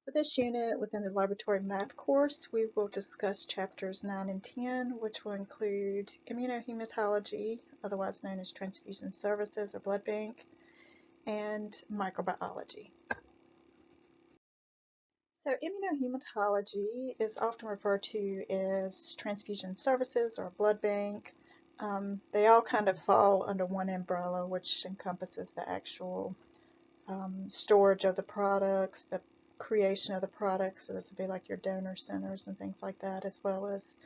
For this unit within the laboratory math course, we will discuss chapters 9 and 10, which will include immunohematology, otherwise known as transfusion services or blood bank, and microbiology. So immunohematology is often referred to as transfusion services or blood bank. They all kind of fall under one umbrella, which encompasses the actual storage of the products, the creation of the products, so this would be like your donor centers and things like that, as well as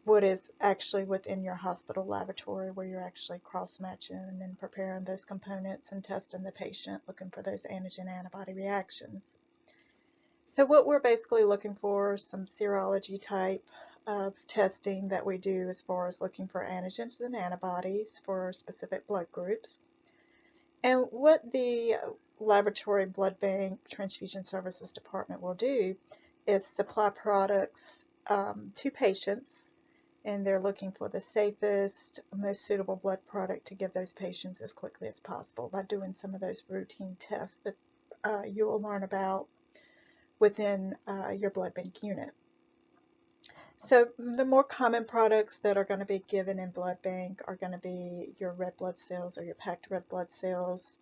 what is actually within your hospital laboratory where you're actually cross-matching and preparing those components and testing the patient, looking for those antigen antibody reactions. So what we're basically looking for is some serology type of testing that we do as far as looking for antigens and antibodies for specific blood groups. And what the laboratory blood bank transfusion services department will do is supply products to patients, and they're looking for the safest, most suitable blood product to give those patients as quickly as possible by doing some of those routine tests that you will learn about within your blood bank unit. So the more common products that are going to be given in blood bank are going to be your red blood cells or your packed red blood cells,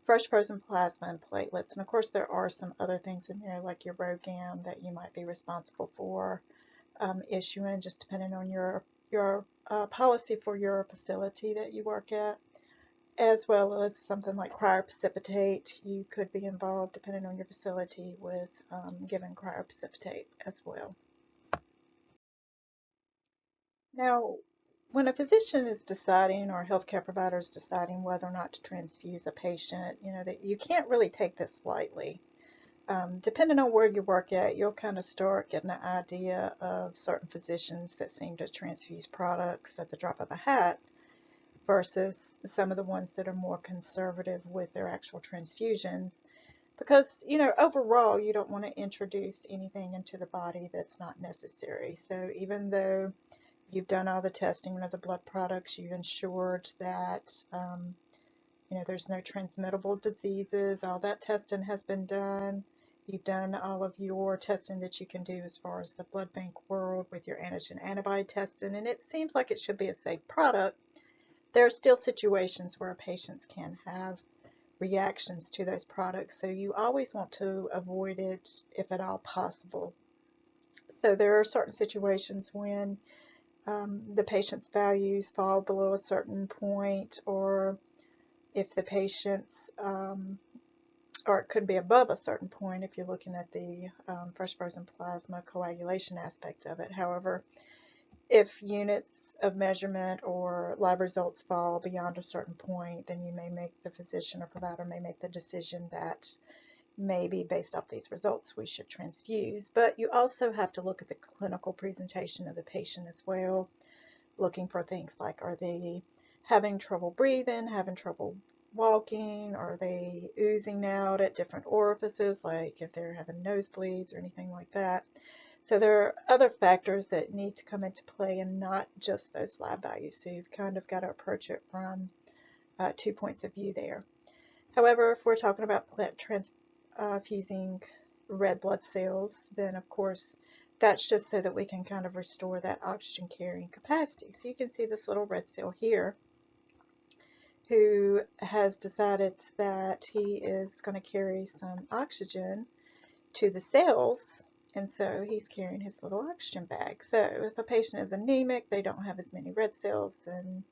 fresh frozen plasma, and platelets. And of course there are some other things in there like your ROGAM that you might be responsible for issuing, just depending on your policy for your facility that you work at, as well as something like cryoprecipitate. You could be involved, depending on your facility, with giving cryoprecipitate as well. Now, when a physician is deciding or a healthcare provider is deciding whether or not to transfuse a patient, that you can't really take this lightly. Depending on where you work at, you'll kind of start getting an idea of certain physicians that seem to transfuse products at the drop of a hat versus some of the ones that are more conservative with their actual transfusions. Because, overall, you don't want to introduce anything into the body that's not necessary. So even though you've done all the testing of the blood products, you've ensured that there's no transmittable diseases, all that testing has been done. You've done all of your testing that you can do as far as the blood bank world with your antigen antibody testing, and it seems like it should be a safe product. There are still situations where patients can have reactions to those products, so you always want to avoid it if at all possible. So there are certain situations when the patient's values fall below a certain point, or if the patient's, or it could be above a certain point if you're looking at the fresh frozen plasma coagulation aspect of it. However, if units of measurement or lab results fall beyond a certain point, then you may make, the physician or provider may make the decision that maybe based off these results we should transfuse. But you also have to look at the clinical presentation of the patient as well, looking for things like, are they having trouble breathing, having trouble walking, are they oozing out at different orifices, like if they're having nosebleeds or anything like that. So there are other factors that need to come into play and not just those lab values. So you've kind of got to approach it from 2 points of view there. However, if we're talking about transfusing red blood cells, then of course that's just so that we can kind of restore that oxygen carrying capacity. So you can see this little red cell here who has decided that he is going to carry some oxygen to the cells, and so he's carrying his little oxygen bag. So if a patient is anemic, they don't have as many red cells, and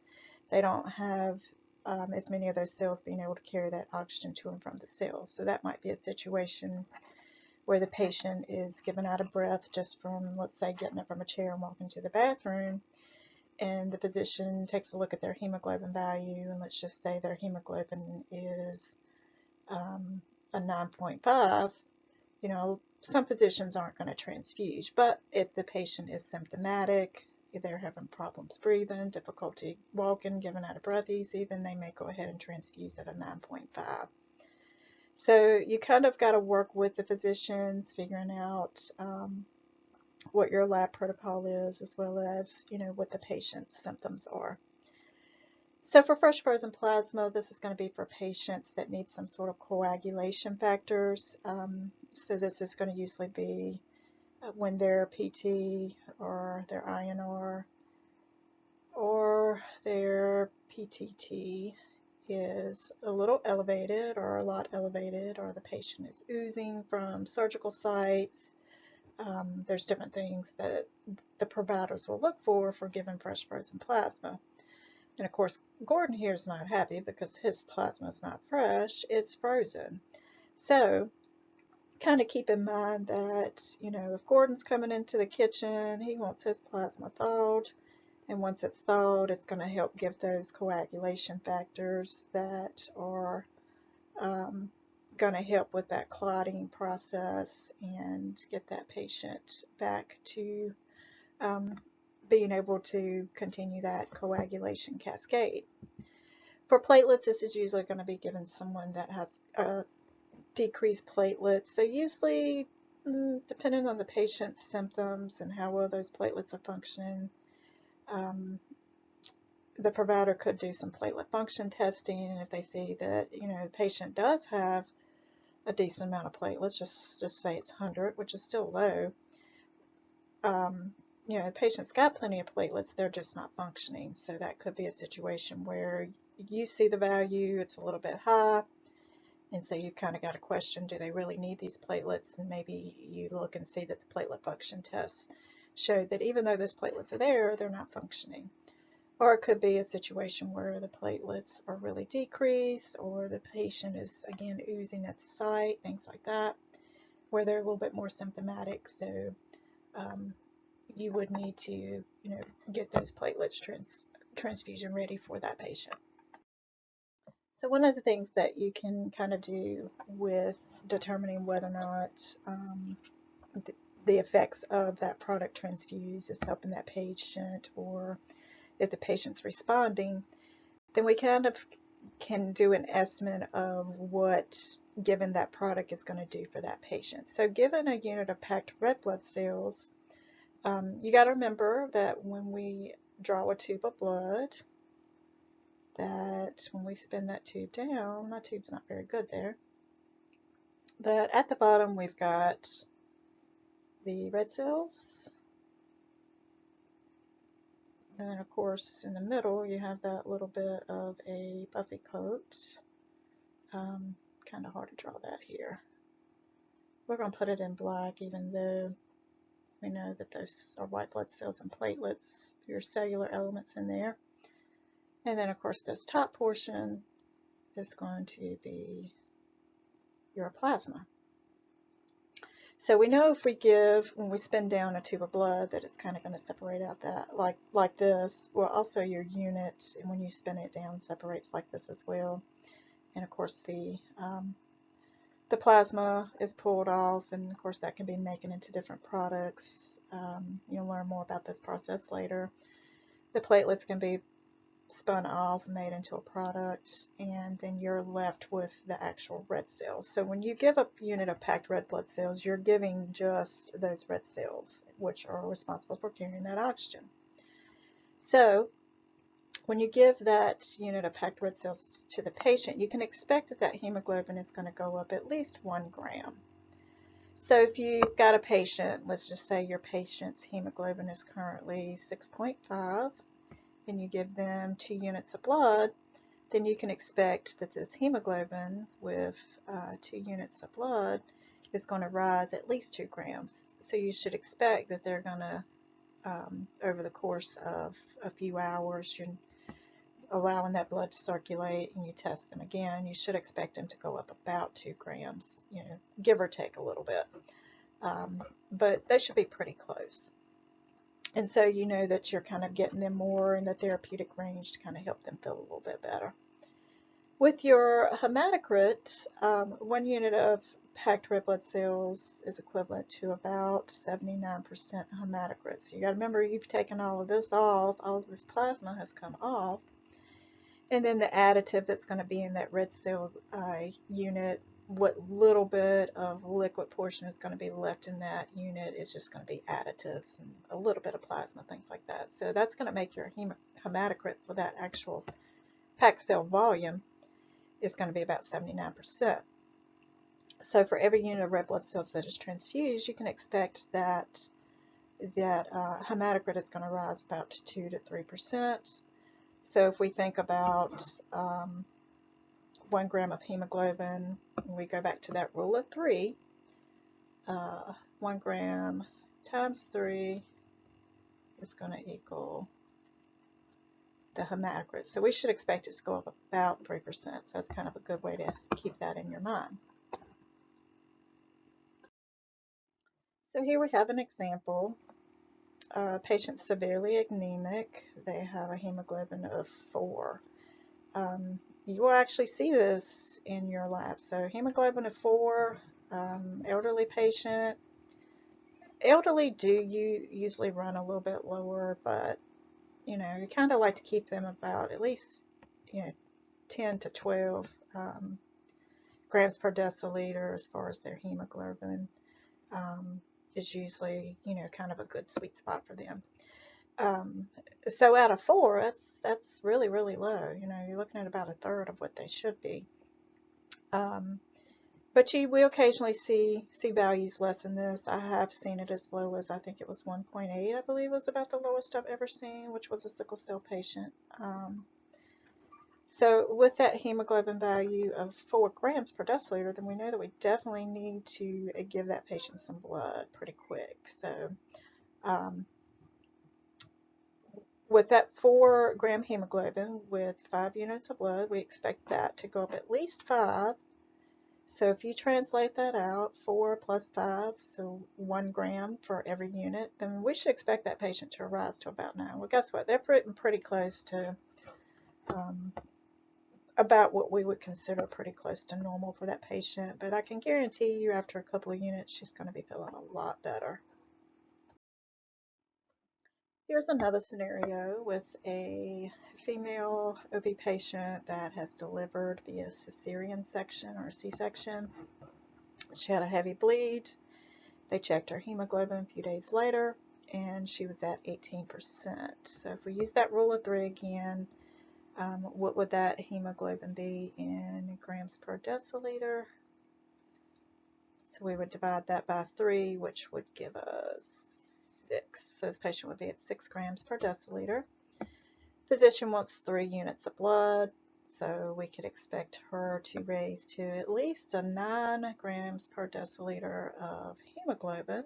they don't have as many of those cells being able to carry that oxygen to and from the cells. So that might be a situation where the patient is given out of breath just from, let's say, getting up from a chair and walking to the bathroom, and the physician takes a look at their hemoglobin value, and let's just say their hemoglobin is a 9.5. Some physicians aren't going to transfuse, but if the patient is symptomatic, if they're having problems breathing, difficulty walking, giving out of breath easy, then they may go ahead and transfuse at a 9.5. So you kind of got to work with the physicians, figuring out what your lab protocol is, as well as what the patient's symptoms are. So for fresh frozen plasma, this is going to be for patients that need some sort of coagulation factors. So this is going to usually be when their PT or their INR or their PTT is a little elevated or a lot elevated, or the patient is oozing from surgical sites. There's different things that the providers will look for giving fresh frozen plasma. And of course, Gordon here is not happy because his plasma is not fresh, it's frozen. So kind of keep in mind that, if Gordon's coming into the kitchen, he wants his plasma thawed. And once it's thawed, it's going to help give those coagulation factors that are going to help with that clotting process and get that patient back to being able to continue that coagulation cascade. For platelets, this is usually going to be given someone that has decreased platelets. So usually, depending on the patient's symptoms and how well those platelets are functioning, the provider could do some platelet function testing, and if they see that the patient does have a decent amount of platelets, just say it's 100, which is still low. The patient's got plenty of platelets, they're just not functioning. So that could be a situation where you see the value, it's a little bit high, and so you've kind of got a question, do they really need these platelets? And maybe you look and see that the platelet function tests show that even though those platelets are there, they're not functioning. Or it could be a situation where the platelets are really decreased, or the patient is, again, oozing at the site, things like that, where they're a little bit more symptomatic. So you would need to, get those platelets transfusion ready for that patient. So one of the things that you can kind of do with determining whether or not the effects of that product transfused is helping that patient, or if the patient's responding, then we kind of can do an estimate of what given that product is going to do for that patient. So given a unit of packed red blood cells, you got to remember that when we draw a tube of blood, that when we spin that tube down, my tube's not very good there, that at the bottom we've got the red cells, and then of course in the middle you have that little bit of a buffy coat. Kind of hard to draw that here. We're going to put it in black, even though we know that those are white blood cells and platelets, your cellular elements in there. And then of course this top portion is going to be your plasma. So we know if we give, when we spin down a tube of blood, that it's kind of going to separate out that like this. Well, also your unit, and when you spin it down, separates like this as well. And of course the plasma is pulled off, and of course that can be making into different products. You'll learn more about this process later. The platelets can be spun off and made into a product, and then you're left with the actual red cells. So when you give a unit of packed red blood cells, you're giving just those red cells, which are responsible for carrying that oxygen. So when you give that unit of packed red cells to the patient, you can expect that hemoglobin is going to go up at least 1 gram. So if you've got a patient, let's just say your patient's hemoglobin is currently 6.5, and you give them 2 units of blood, then you can expect that this hemoglobin with 2 units of blood is going to rise at least 2 grams. So you should expect that they're going to, over the course of a few hours, you're allowing that blood to circulate and you test them again, you should expect them to go up about 2 grams, give or take a little bit. But they should be pretty close. And so you know that you're kind of getting them more in the therapeutic range to kind of help them feel a little bit better. With your hematocrit, 1 unit of packed red blood cells is equivalent to about 79% hematocrit. So you got to remember, you've taken all of this off, all of this plasma has come off, and then the additive that's going to be in that red cell unit, what little bit of liquid portion is going to be left in that unit is just going to be additives and a little bit of plasma, things like that. So that's going to make your hematocrit for that actual packed cell volume is going to be about 79%. So for every unit of red blood cells that is transfused, you can expect that hematocrit is going to rise about 2 to 3%. So if we think about 1 gram of hemoglobin, and we go back to that rule of 3, 1 gram times 3 is going to equal the hematocrit. So we should expect it to go up about 3%. So that's kind of a good way to keep that in your mind. So here we have an example. Patient's severely anemic. They have a hemoglobin of 4. You will actually see this in your lab. So hemoglobin of 4, elderly patient. Elderly do usually run a little bit lower, but you kind of like to keep them about at least 10 to 12 grams per deciliter as far as their hemoglobin is usually kind of a good sweet spot for them. So out of 4, that's really, really low. You're looking at about a third of what they should be. But you will occasionally see values less than this. I have seen it as low as, I think it was 1.8, I believe was about the lowest I've ever seen, which was a sickle cell patient. So with that hemoglobin value of 4 grams per deciliter, then we know that we definitely need to give that patient some blood pretty quick. So with that 4 gram hemoglobin with 5 units of blood, we expect that to go up at least 5. So if you translate that out, 4 plus 5, so 1 gram for every unit, then we should expect that patient to rise to about 9. Well, guess what? They're pretty close to about what we would consider pretty close to normal for that patient. But I can guarantee you after a couple of units, she's going to be feeling a lot better. Here's another scenario with a female OB patient that has delivered via cesarean section or C-section. She had a heavy bleed. They checked her hemoglobin a few days later, and she was at 18%. So if we use that rule of 3 again, what would that hemoglobin be in grams per deciliter? So we would divide that by 3, which would give us 6. So this patient would be at 6 grams per deciliter. Physician wants 3 units of blood, so we could expect her to raise to at least a 9 grams per deciliter of hemoglobin.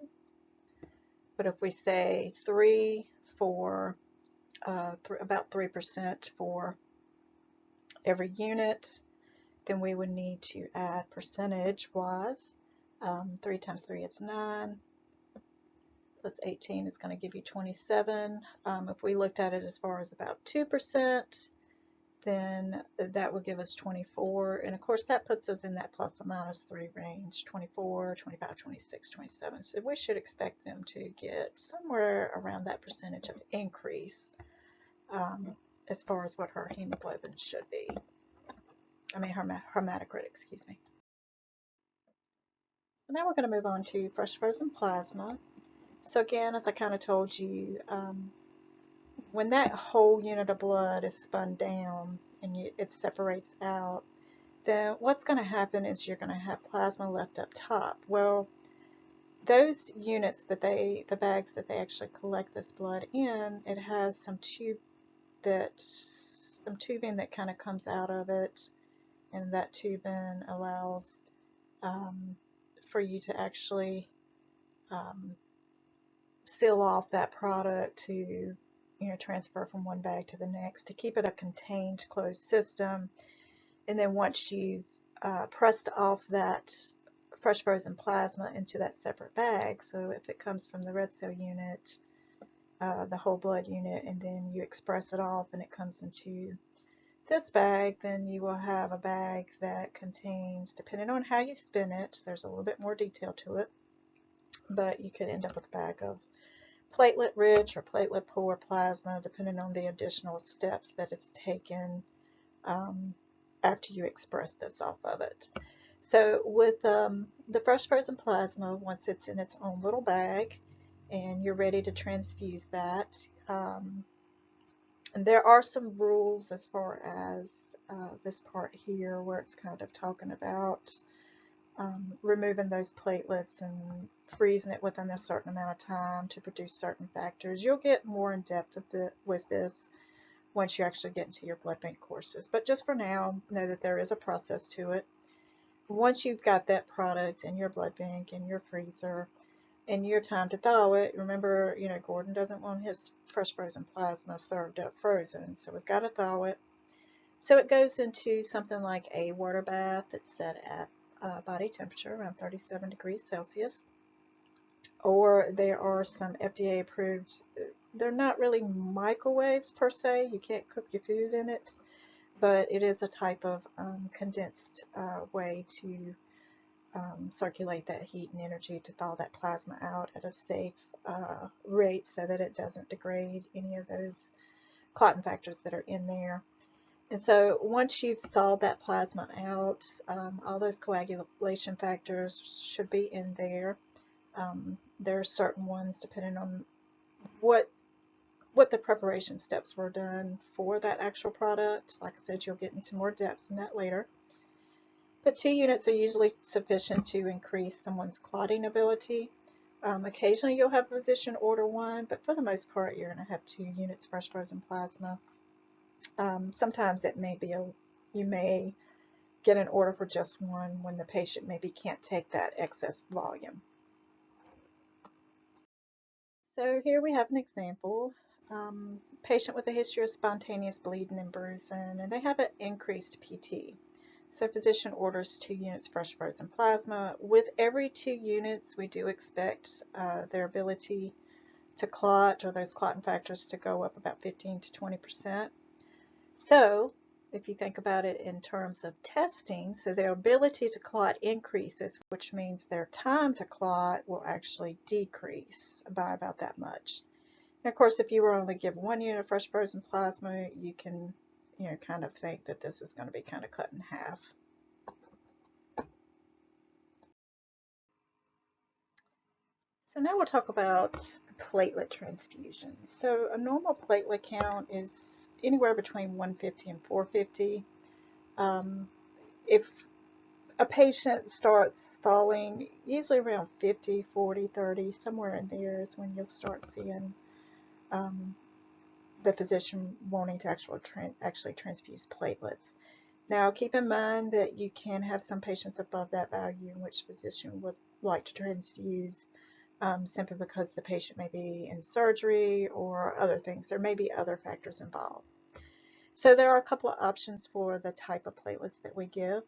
But if we say 3 for about 3% for every unit, then we would need to add percentage-wise. 3 times 3 is 9. Plus 18 is going to give you 27. If we looked at it as far as about 2%, then that would give us 24. And of course, that puts us in that plus or minus 3 range, 24, 25, 26, 27. So we should expect them to get somewhere around that percentage of increase as far as what her hemoglobin should be. I mean, her hematocrit, excuse me. So now we're going to move on to fresh frozen plasma. So again, as I kind of told you, when that whole unit of blood is spun down and it separates out, then what's going to happen is you're going to have plasma left up top. Well, those units the bags that they actually collect this blood in, it has some tubing that kind of comes out of it, and that tubing allows for you to actually seal off that product to transfer from one bag to the next to keep it a contained closed system. And then once you've pressed off that fresh frozen plasma into that separate bag, so if it comes from the red cell unit, the whole blood unit, and then you express it off and it comes into this bag, then you will have a bag that contains, depending on how you spin it, there's a little bit more detail to it, but you could end up with a bag of platelet-rich or platelet-poor plasma, depending on the additional steps that it's taken after you express this off of it. So with the fresh frozen plasma, once it's in its own little bag and you're ready to transfuse that, And there are some rules as far as this part here where it's kind of talking about removing those platelets and freezing it within a certain amount of time to produce certain factors. You'll get more in depth with this once you actually get into your blood bank courses. But just for now, know that there is a process to it. Once you've got that product in your blood bank, in your freezer, in your time to thaw it, remember, Gordon doesn't want his fresh frozen plasma served up frozen, so we've got to thaw it. So it goes into something like a water bath that's set at body temperature, around 37 degrees Celsius. Or there are some FDA approved, they're not really microwaves per se, you can't cook your food in it, but it is a type of condensed way to circulate that heat and energy to thaw that plasma out at a safe rate so that it doesn't degrade any of those clotting factors that are in there. And so once you've thawed that plasma out, all those coagulation factors should be in there. There are certain ones depending on what the preparation steps were done for that actual product. Like I said, you'll get into more depth in that later. But 2 units are usually sufficient to increase someone's clotting ability. Occasionally you'll have a physician order 1, but for the most part you're going to have 2 units fresh frozen plasma. Sometimes it may be you may get an order for just 1 when the patient maybe can't take that excess volume. So here we have an example. Patient with a history of spontaneous bleeding and bruising, and they have an increased PT. So physician orders 2 units fresh frozen plasma. With every 2 units, we do expect their ability to clot, or those clotting factors, to go up about 15 to 20%. So if you think about it in terms of testing, so their ability to clot increases, which means their time to clot will actually decrease by about that much. And of course, if you were only given 1 unit of fresh frozen plasma, you can kind of think that this is going to be kind of cut in half. So now we'll talk about platelet transfusions. So a normal platelet count is anywhere between 150 and 450. If a patient starts falling, usually around 50, 40, 30, somewhere in there is when you'll start seeing the physician wanting to actually transfuse platelets. Now, keep in mind that you can have some patients above that value in which physician would like to transfuse simply because the patient may be in surgery or other things. There may be other factors involved. So there are a couple of options for the type of platelets that we give.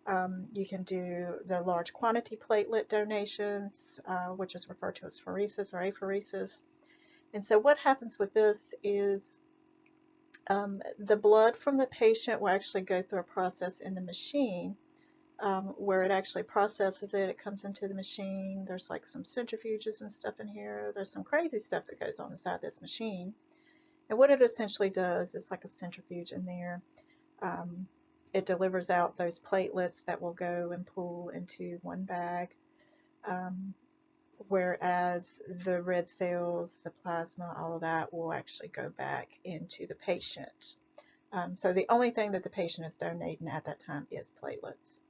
You can do the large quantity platelet donations, which is referred to as pheresis or apheresis. And so what happens with this is the blood from the patient will actually go through a process in the machine where it actually processes it. It comes into the machine. There's like some centrifuges and stuff in here. There's some crazy stuff that goes on inside this machine. And what it essentially does is like a centrifuge in there. It delivers out those platelets that will go and pool into one bag. Whereas the red cells, the plasma, all of that will actually go back into the patient. So the only thing that the patient is donating at that time is platelets.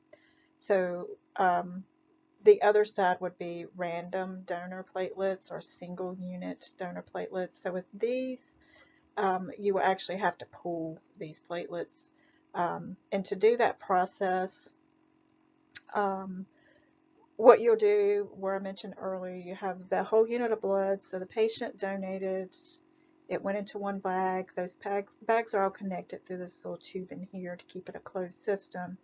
So the other side would be random donor platelets or single unit donor platelets. So with these, you will actually have to pool these platelets. And to do that process, what you'll do, where I mentioned earlier, you have the whole unit of blood. So the patient donated, it went into one bag. Those bags are all connected through this little tube in here to keep it a closed system.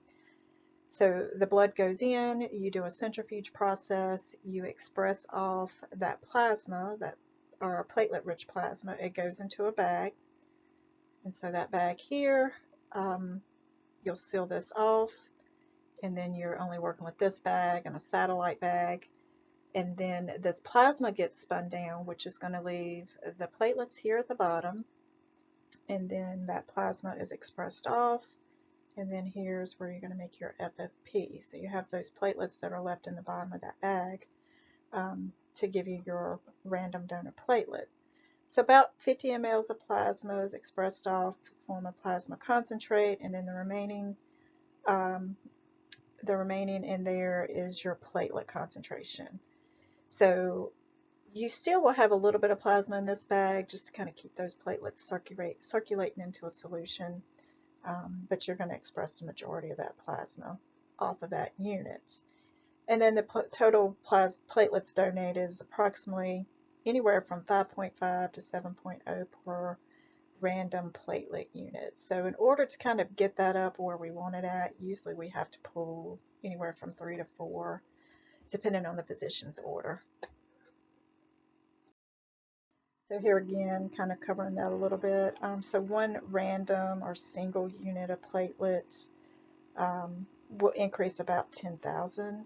So the blood goes in, you do a centrifuge process, you express off that plasma, or platelet-rich plasma. It goes into a bag. And so that bag here, you'll seal this off. And then you're only working with this bag and a satellite bag. And then this plasma gets spun down, which is going to leave the platelets here at the bottom. And then that plasma is expressed off. And then here's where you're going to make your FFP. So you have those platelets that are left in the bottom of that bag to give you your random donor platelet. So about 50 mLs of plasma is expressed off the form of plasma concentrate, and then um, the remaining in there is your platelet concentration. So you still will have a little bit of plasma in this bag just to kind of keep those platelets circulating into a solution, but you're going to express the majority of that plasma off of that unit. And then the total platelets donated is approximately anywhere from 5.5 to 7.0 per random platelet unit. So in order to kind of get that up where we want it at, usually we have to pull anywhere from 3 to 4, depending on the physician's order. So here again, kind of covering that a little bit. So one random or single unit of platelets will increase about 10,000.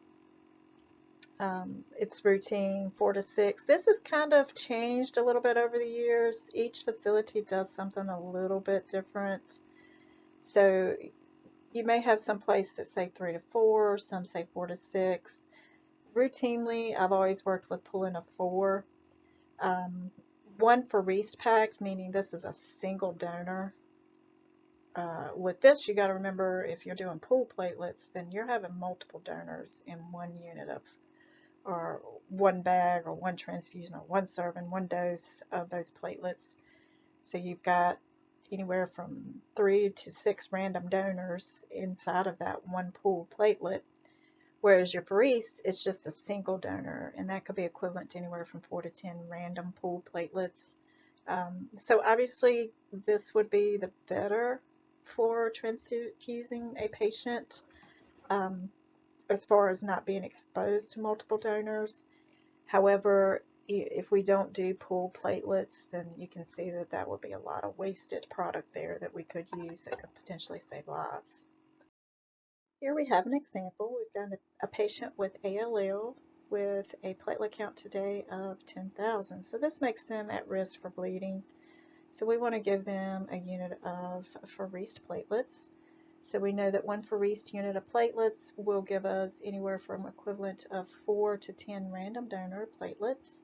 It's routine 4 to 6. This has kind of changed a little bit over the years. Each facility does something a little bit different. So you may have some place that say 3 to 4, some say 4 to 6. Routinely, I've always worked with pulling a 4. One for packed, meaning this is a single donor. With this, you got to remember if you're doing pool platelets, then you're having multiple donors in one unit of, or one bag, or one transfusion, or one serving, one dose of those platelets. So you've got anywhere from 3 to 6 random donors inside of that one pool platelet. Whereas your pheresis is just a single donor, and that could be equivalent to anywhere from 4 to 10 random pool platelets. So obviously this would be the better for transfusing a patient as far as not being exposed to multiple donors. However, if we don't do pool platelets, then you can see that that would be a lot of wasted product there that we could use that could potentially save lives. Here we have an example. We've got a patient with ALL with a platelet count today of 10,000. So this makes them at risk for bleeding. So we want to give them a unit of pheresis platelets. So we know that one pheresis unit of platelets will give us anywhere from equivalent of 4 to 10 random donor platelets.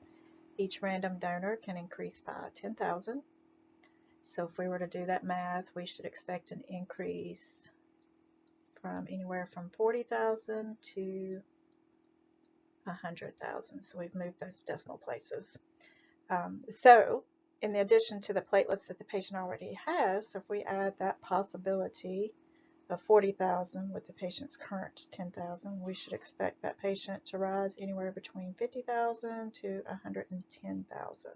Each random donor can increase by 10,000. So if we were to do that math, we should expect an increase from anywhere from 40,000 to 100,000. So we've moved those decimal places. So in addition to the platelets that the patient already has, so if we add that possibility of 40,000 with the patient's current 10,000, we should expect that patient to rise anywhere between 50,000 to 110,000.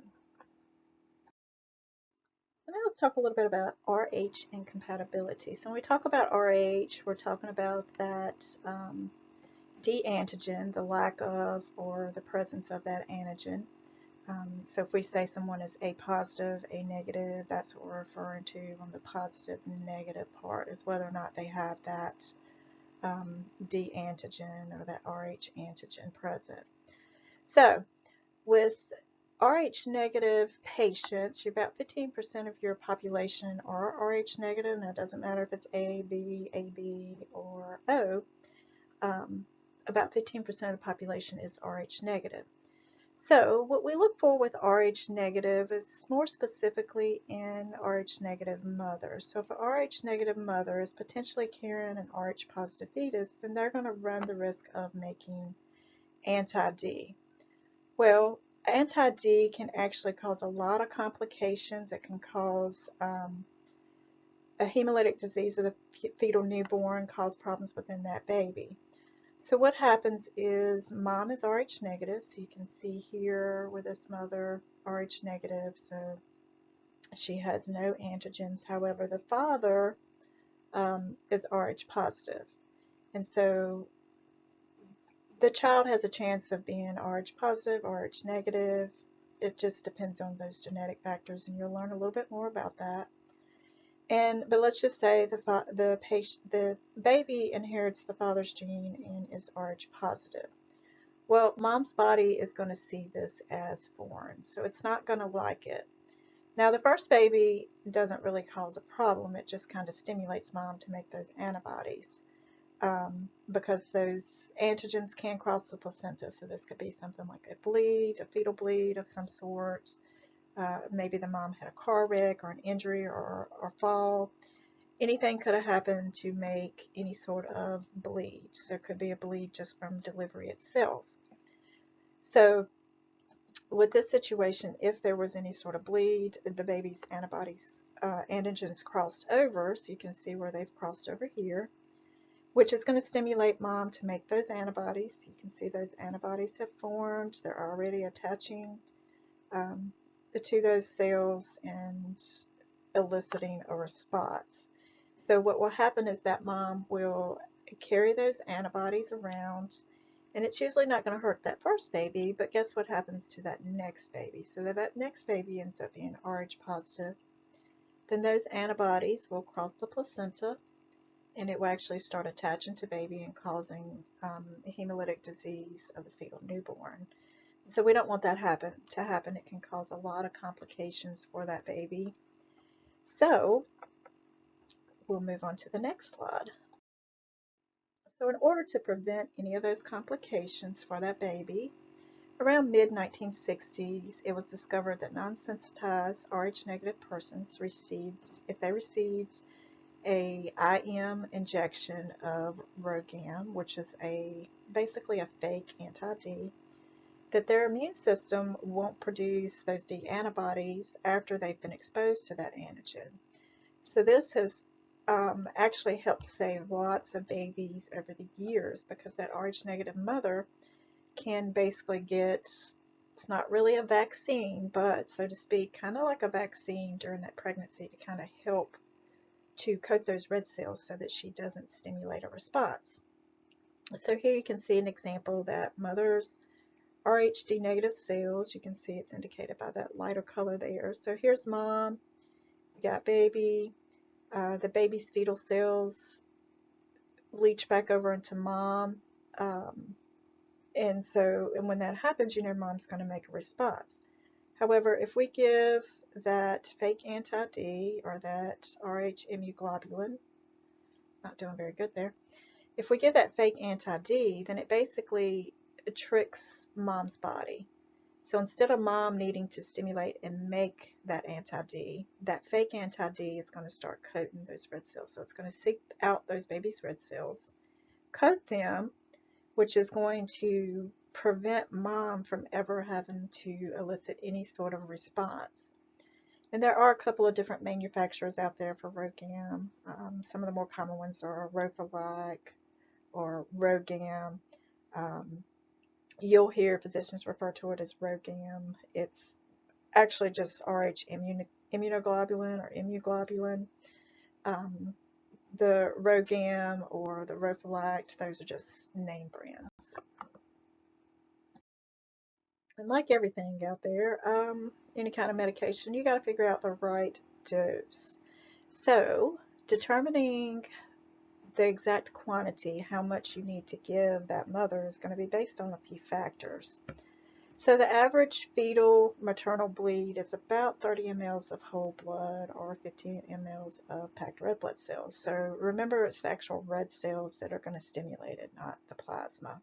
Now let's talk a little bit about RH incompatibility. So when we talk about RH, we're talking about that D antigen, the lack of or the presence of that antigen. So if we say someone is A positive, A negative, that's what we're referring to on the positive and negative part, is whether or not they have that D antigen or that RH antigen present. So with RH negative patients, you're about 15% of your population are RH negative. Now it doesn't matter if it's AB, or O. About 15% of the population is RH negative. So what we look for with RH negative is more specifically in RH negative mothers. So if an RH negative mother is potentially carrying an RH positive fetus, then they're going to run the risk of making anti-D. Well, anti-D can actually cause a lot of complications. It can cause a hemolytic disease of the fetal newborn, cause problems within that baby. So what happens is mom is RH negative, so you can see here with this mother RH negative, so she has no antigens. However, the father is RH positive, and so the child has a chance of being RH positive, RH negative. It just depends on those genetic factors, and you'll learn a little bit more about that. But let's just say the baby inherits the father's gene and is RH positive. Well, mom's body is going to see this as foreign, so it's not going to like it. Now, the first baby doesn't really cause a problem. It just kind of stimulates mom to make those antibodies because those antigens can cross the placenta. So this could be something like a bleed, a fetal bleed of some sort, Maybe the mom had a car wreck or an injury or fall. Anything could have happened to make any sort of bleed. So there could be a bleed just from delivery itself. So with this situation, if there was any sort of bleed, the baby's antigens crossed over, so you can see where they've crossed over here, which is going to stimulate mom to make those antibodies. You can see those antibodies have formed. They're already attaching to those cells and eliciting a response. So what will happen is that mom will carry those antibodies around, and it's usually not going to hurt that first baby, but guess what happens to that next baby? So that next baby ends up being Rh positive. Then those antibodies will cross the placenta, and it will actually start attaching to baby and causing hemolytic disease of the fetal newborn. So we don't want that to happen. It can cause a lot of complications for that baby. So we'll move on to the next slide. So in order to prevent any of those complications for that baby, around mid-1960s, it was discovered that non-sensitized Rh-negative persons if they received a IM injection of RhoGAM, which is basically a fake anti-D, that their immune system won't produce those D antibodies after they've been exposed to that antigen. So this has actually helped save lots of babies over the years, because that Rh-negative mother can basically get, it's not really a vaccine, but so to speak, kind of like a vaccine during that pregnancy to kind of help to coat those red cells so that she doesn't stimulate a response. So here you can see an example that mother's Rhd negative cells, you can see it's indicated by that lighter color there. So here's mom, you got baby, the baby's fetal cells leach back over into mom, and when that happens, you know mom's going to make a response. However, if we give that fake anti-D or that Rh immunoglobulin, not doing very good there, if we give that fake anti-D, then it basically tricks mom's body. So instead of mom needing to stimulate and make that anti-D, that fake anti-D is going to start coating those red cells. So it's going to seek out those baby's red cells, coat them, which is going to prevent mom from ever having to elicit any sort of response. And there are a couple of different manufacturers out there for RhoGAM. Some of the more common ones are Rofalac or RhoGAM. You'll hear physicians refer to it as RhoGAM. It's actually just Rh immunoglobulin or immunoglobulin. The RhoGAM or the Rofalac, those are just name brands. And like everything out there, any kind of medication, you got to figure out the right dose. So determining the exact quantity, how much you need to give that mother, is going to be based on a few factors. So the average fetal maternal bleed is about 30 mLs of whole blood or 15 mLs of packed red blood cells. So remember, it's the actual red cells that are going to stimulate it, not the plasma.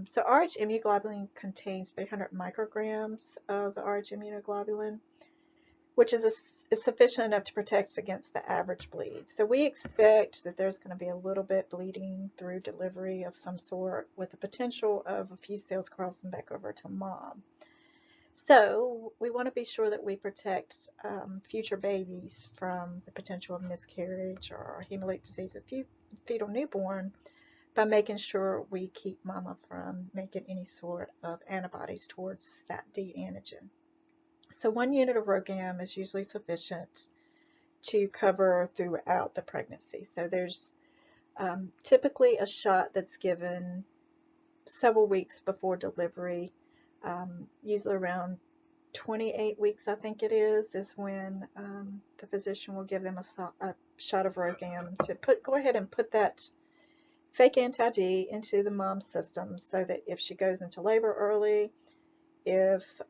So Rh immunoglobulin contains 300 micrograms of Rh immunoglobulin, which is sufficient enough to protect against the average bleed. So we expect that there's going to be a little bit bleeding through delivery of some sort, with the potential of a few cells crossing back over to mom. So we want to be sure that we protect future babies from the potential of miscarriage or hemolytic disease of fetal newborn by making sure we keep mama from making any sort of antibodies towards that D antigen. So 1 unit of RhoGAM is usually sufficient to cover throughout the pregnancy. So there's typically a shot that's given several weeks before delivery, usually around 28 weeks, I think it is when the physician will give them a shot of RhoGAM to go ahead and put that fake anti-D into the mom's system, so that if she goes into labor early, if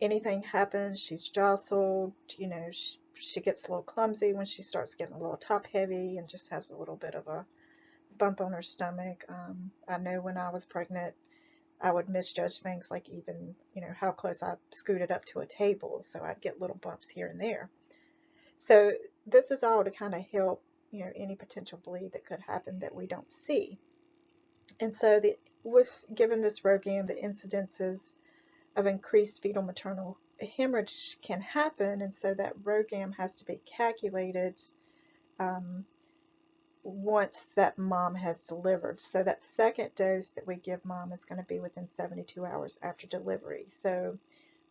anything happens, she's jostled, you know, she gets a little clumsy when she starts getting a little top heavy and just has a little bit of a bump on her stomach. I know when I was pregnant, I would misjudge things like even, how close I scooted up to a table. So I'd get little bumps here and there. So this is all to kind of help, any potential bleed that could happen that we don't see. And so given this ROGAM, the incidences of increased fetal maternal hemorrhage can happen, and so that ROGAM has to be calculated um, once that mom has delivered. So that second dose that we give mom is going to be within 72 hours after delivery. So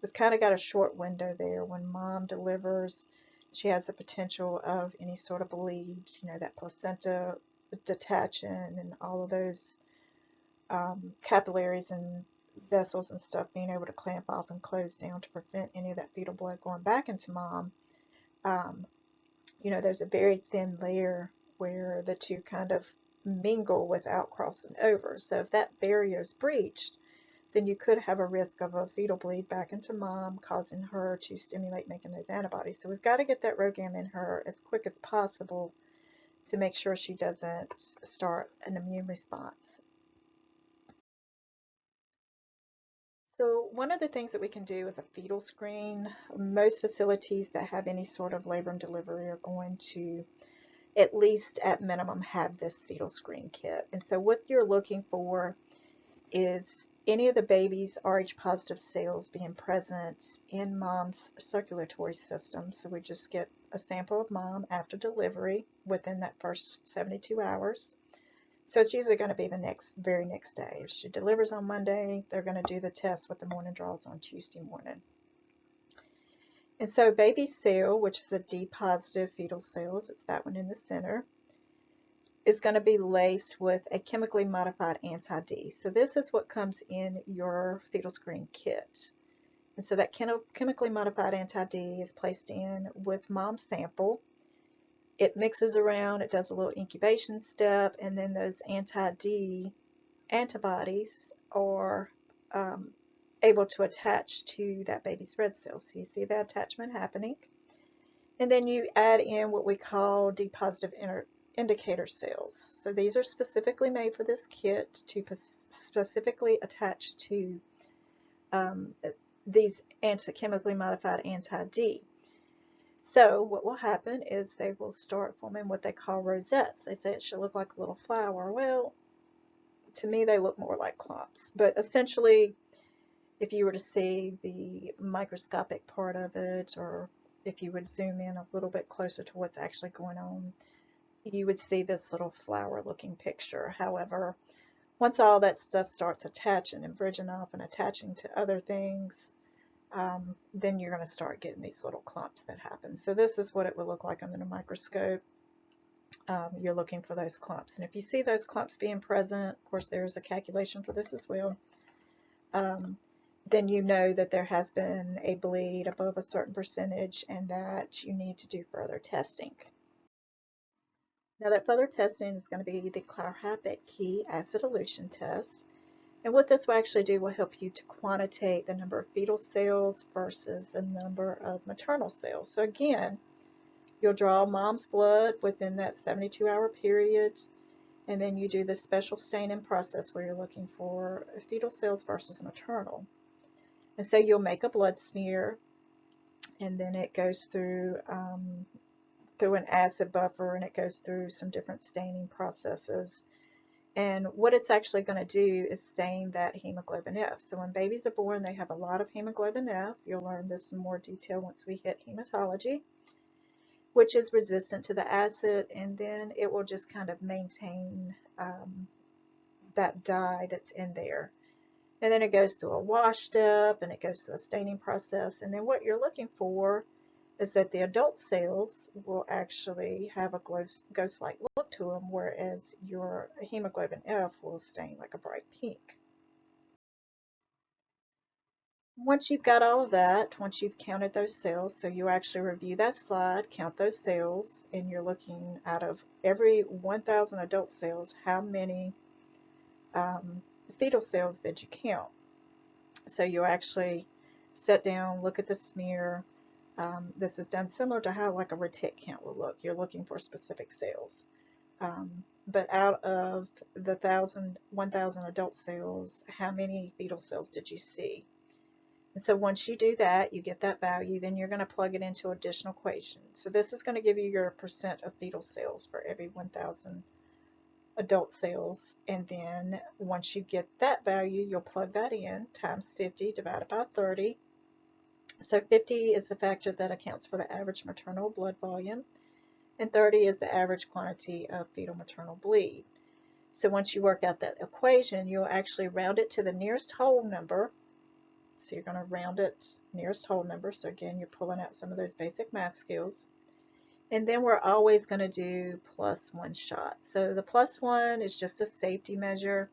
we've kind of got a short window there. When mom delivers, she has the potential of any sort of bleed, that placenta detaching and all of those capillaries and vessels and stuff being able to clamp off and close down to prevent any of that fetal blood going back into mom. Um, there's a very thin layer where the two kind of mingle without crossing over. So if that barrier is breached, then you could have a risk of a fetal bleed back into mom, causing her to stimulate making those antibodies. So we've got to get that ROGAM in her as quick as possible to make sure she doesn't start an immune response. So one of the things that we can do is a fetal screen. Most facilities that have any sort of labor and delivery are going to, at least at minimum, have this fetal screen kit. And so what you're looking for is any of the baby's Rh positive cells being present in mom's circulatory system. So we just get a sample of mom after delivery within that first 72 hours. So it's usually going to be the very next day. If she delivers on Monday, they're going to do the test with the morning draws on Tuesday morning. And so baby cell, which is a D positive fetal cells, it's that one in the center, is going to be laced with a chemically modified anti-D. So this is what comes in your fetal screen kit. And so that chemically modified anti-D is placed in with mom's sample. It mixes around, it does a little incubation step, and then those anti-D antibodies are able to attach to that baby's red cells. So you see that attachment happening. And then you add in what we call D positive indicator cells. So these are specifically made for this kit to specifically attach to these chemically modified anti-D. So what will happen is they will start forming what they call rosettes. They say it should look like a little flower. Well, to me they look more like clumps. But essentially, if you were to see the microscopic part of it, or if you would zoom in a little bit closer to what's actually going on, you would see this little flower looking picture. However, once all that stuff starts attaching and bridging off and attaching to other things, then you're going to start getting these little clumps that happen. So this is what it would look like under the microscope. You're looking for those clumps. And if you see those clumps being present, of course there's a calculation for this as well, then you know that there has been a bleed above a certain percentage and that you need to do further testing. Now that further testing is going to be the Clauer-Habit key acid elution test. And what this will actually do will help you to quantitate the number of fetal cells versus the number of maternal cells. So again, you'll draw mom's blood within that 72-hour period, and then you do this special staining process where you're looking for fetal cells versus maternal. And so you'll make a blood smear, and then it goes through an acid buffer, and it goes through some different staining processes. And what it's actually going to do is stain that hemoglobin F. So when babies are born, they have a lot of hemoglobin F. You'll learn this in more detail once we hit hematology, which is resistant to the acid, and then it will just kind of maintain that dye that's in there. And then it goes through a wash step, and it goes through a staining process. And then what you're looking for is that the adult cells will actually have a ghost-like look to them, whereas your hemoglobin F will stain like a bright pink. Once you've got all of that, once you've counted those cells, so you actually review that slide, count those cells, and you're looking out of every 1,000 adult cells, how many fetal cells did you count? So you actually sit down, look at the smear. This is done similar to how like a retic count will look. You're looking for specific cells. But out of the 1,000 adult cells, how many fetal cells did you see? And so once you do that, you get that value, then you're going to plug it into additional equation. So this is going to give you your percent of fetal cells for every 1,000 adult cells. And then once you get that value, you'll plug that in, times 50 divided by 30. So 50 is the factor that accounts for the average maternal blood volume, and 30 is the average quantity of fetal maternal bleed. So once you work out that equation, you'll actually round it to the nearest whole number. So you're going to round it nearest whole number. So again, you're pulling out some of those basic math skills. And then we're always going to do +1 shot. So the +1 is just a safety measure,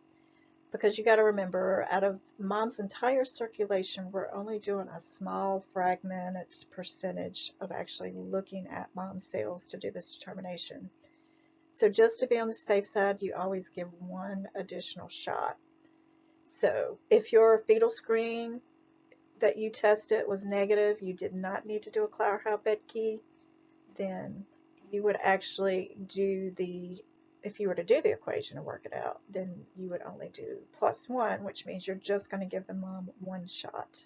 because you got to remember, out of mom's entire circulation, we're only doing a small fragmented percentage of actually looking at mom's cells to do this determination. So just to be on the safe side, you always give 1 additional shot. So if your fetal screen that you tested was negative, you did not need to do a Clauser-Betke, then you would actually do if you were to do the equation and work it out, then you would only do +1, which means you're just going to give the mom 1 shot.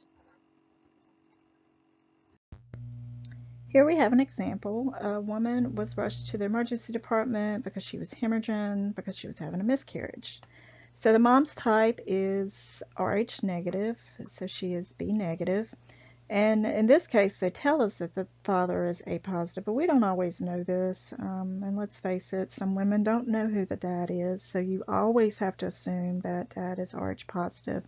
Here we have an example. A woman was rushed to the emergency department because she was hemorrhaging, because she was having a miscarriage. So the mom's type is Rh negative, so she is B negative. And in this case, they tell us that the father is A positive, but we don't always know this. And let's face it, some women don't know who the dad is, so you always have to assume that dad is Rh positive.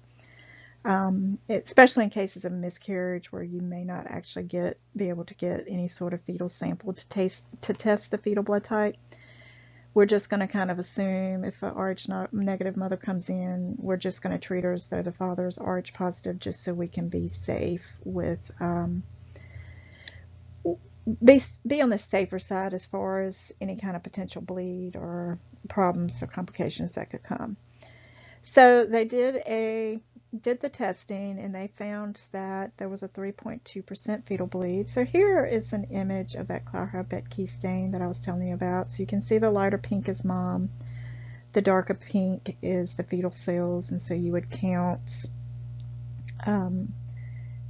Especially in cases of miscarriage where you may not actually be able to get any sort of fetal sample to test the fetal blood type. We're just going to kind of assume if a Rh negative mother comes in, we're just going to treat her as though the father is Rh positive, just so we can be safe with, be on the safer side as far as any kind of potential bleed or problems or complications that could come. So they did the testing, and they found that there was a 3.2% fetal bleed. So here is an image of that Clauser-Betke stain that I was telling you about. So you can see the lighter pink is mom, the darker pink is the fetal cells, and so you would count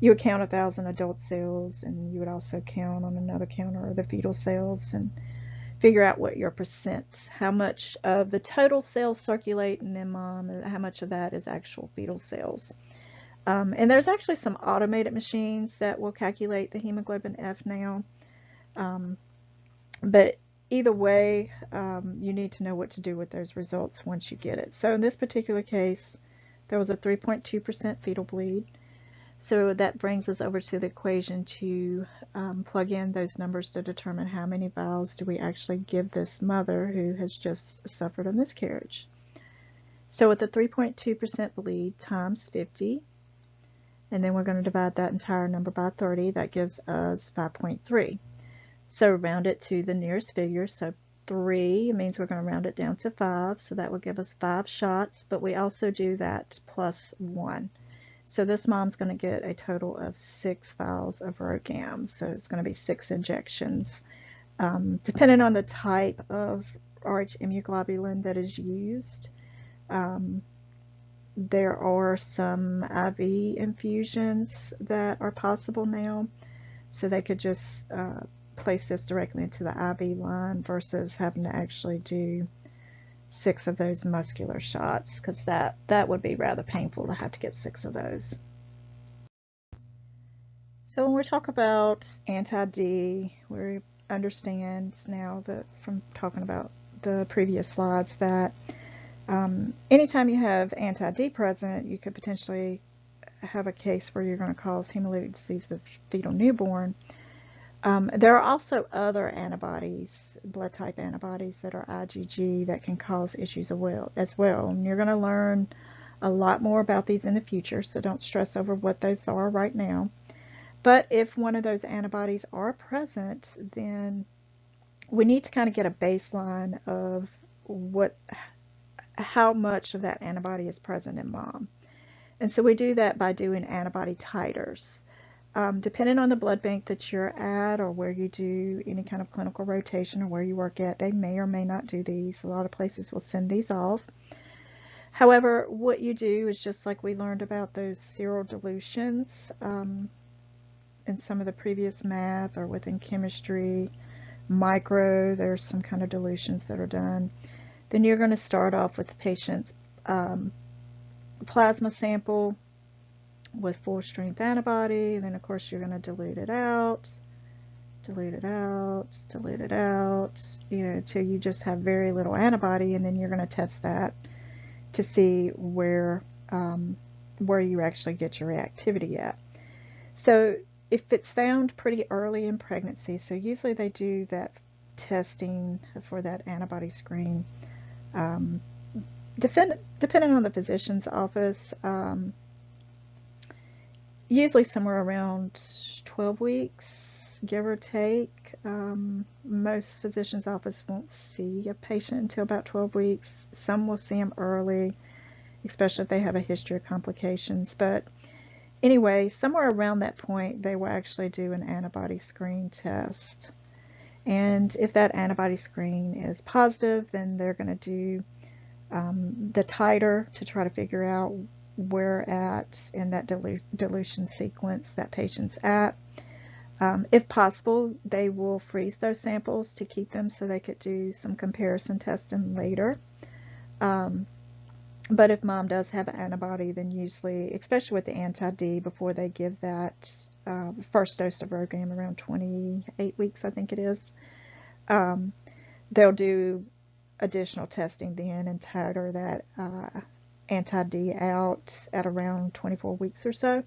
1,000 adult cells, and you would also count on another counter the fetal cells and figure out what your percent, how much of the total cells circulating in mom, how much of that is actual fetal cells. And there's actually some automated machines that will calculate the hemoglobin F now. But either way, you need to know what to do with those results once you get it. So in this particular case, there was a 3.2% fetal bleed. So that brings us over to the equation to plug in those numbers to determine how many vials do we actually give this mother who has just suffered a miscarriage. So with the 3.2% bleed times 50, and then we're going to divide that entire number by 30, that gives us 5.3. So round it to the nearest figure. So 3 means we're going to round it down to 5, so that will give us 5 shots, but we also do that +1. So this mom's going to get a total of 6 vials of RhoGAM. So it's going to be 6 injections. Depending on the type of Rh immunoglobulin that is used, there are some IV infusions that are possible now. So they could just place this directly into the IV line versus having to actually do 6 of those muscular shots, because that would be rather painful to have to get 6 of those. So when we talk about anti-D, we understand now that from talking about the previous slides that anytime you have anti-D present, you could potentially have a case where you're going to cause hemolytic disease of the fetal newborn. There are also other antibodies, blood type antibodies that are IgG that can cause issues as well. And you're going to learn a lot more about these in the future, so don't stress over what those are right now. But if one of those antibodies are present, then we need to kind of get a baseline of how much of that antibody is present in mom. And so we do that by doing antibody titers. depending on the blood bank that you're at or where you do any kind of clinical rotation or where you work at, they may or may not do these. A lot of places will send these off. However, what you do is just like we learned about those seral dilutions in some of the previous math or within chemistry, there's some kind of dilutions that are done. Then you're going to start off with the patient's plasma sample with full strength antibody, and then of course you're going to dilute it out, until you just have very little antibody, and then you're going to test that to see where you actually get your reactivity at. So if it's found pretty early in pregnancy, so usually they do that testing for that antibody screen, depending on the physician's office, usually somewhere around 12 weeks, give or take. Most physicians' office won't see a patient until about 12 weeks. Some will see them early, especially if they have a history of complications. But anyway, somewhere around that point, they will actually do an antibody screen test. And if that antibody screen is positive, then they're going to do the titer to try to figure out where at in that dilution sequence that patient's at. If possible, they will freeze those samples to keep them so they could do some comparison testing later. But if mom does have an antibody, then usually, especially with the anti-D, before they give that first dose of RhoGAM around 28 weeks, I think it is, they'll do additional testing then and titer that anti-D out at around 24 weeks or so,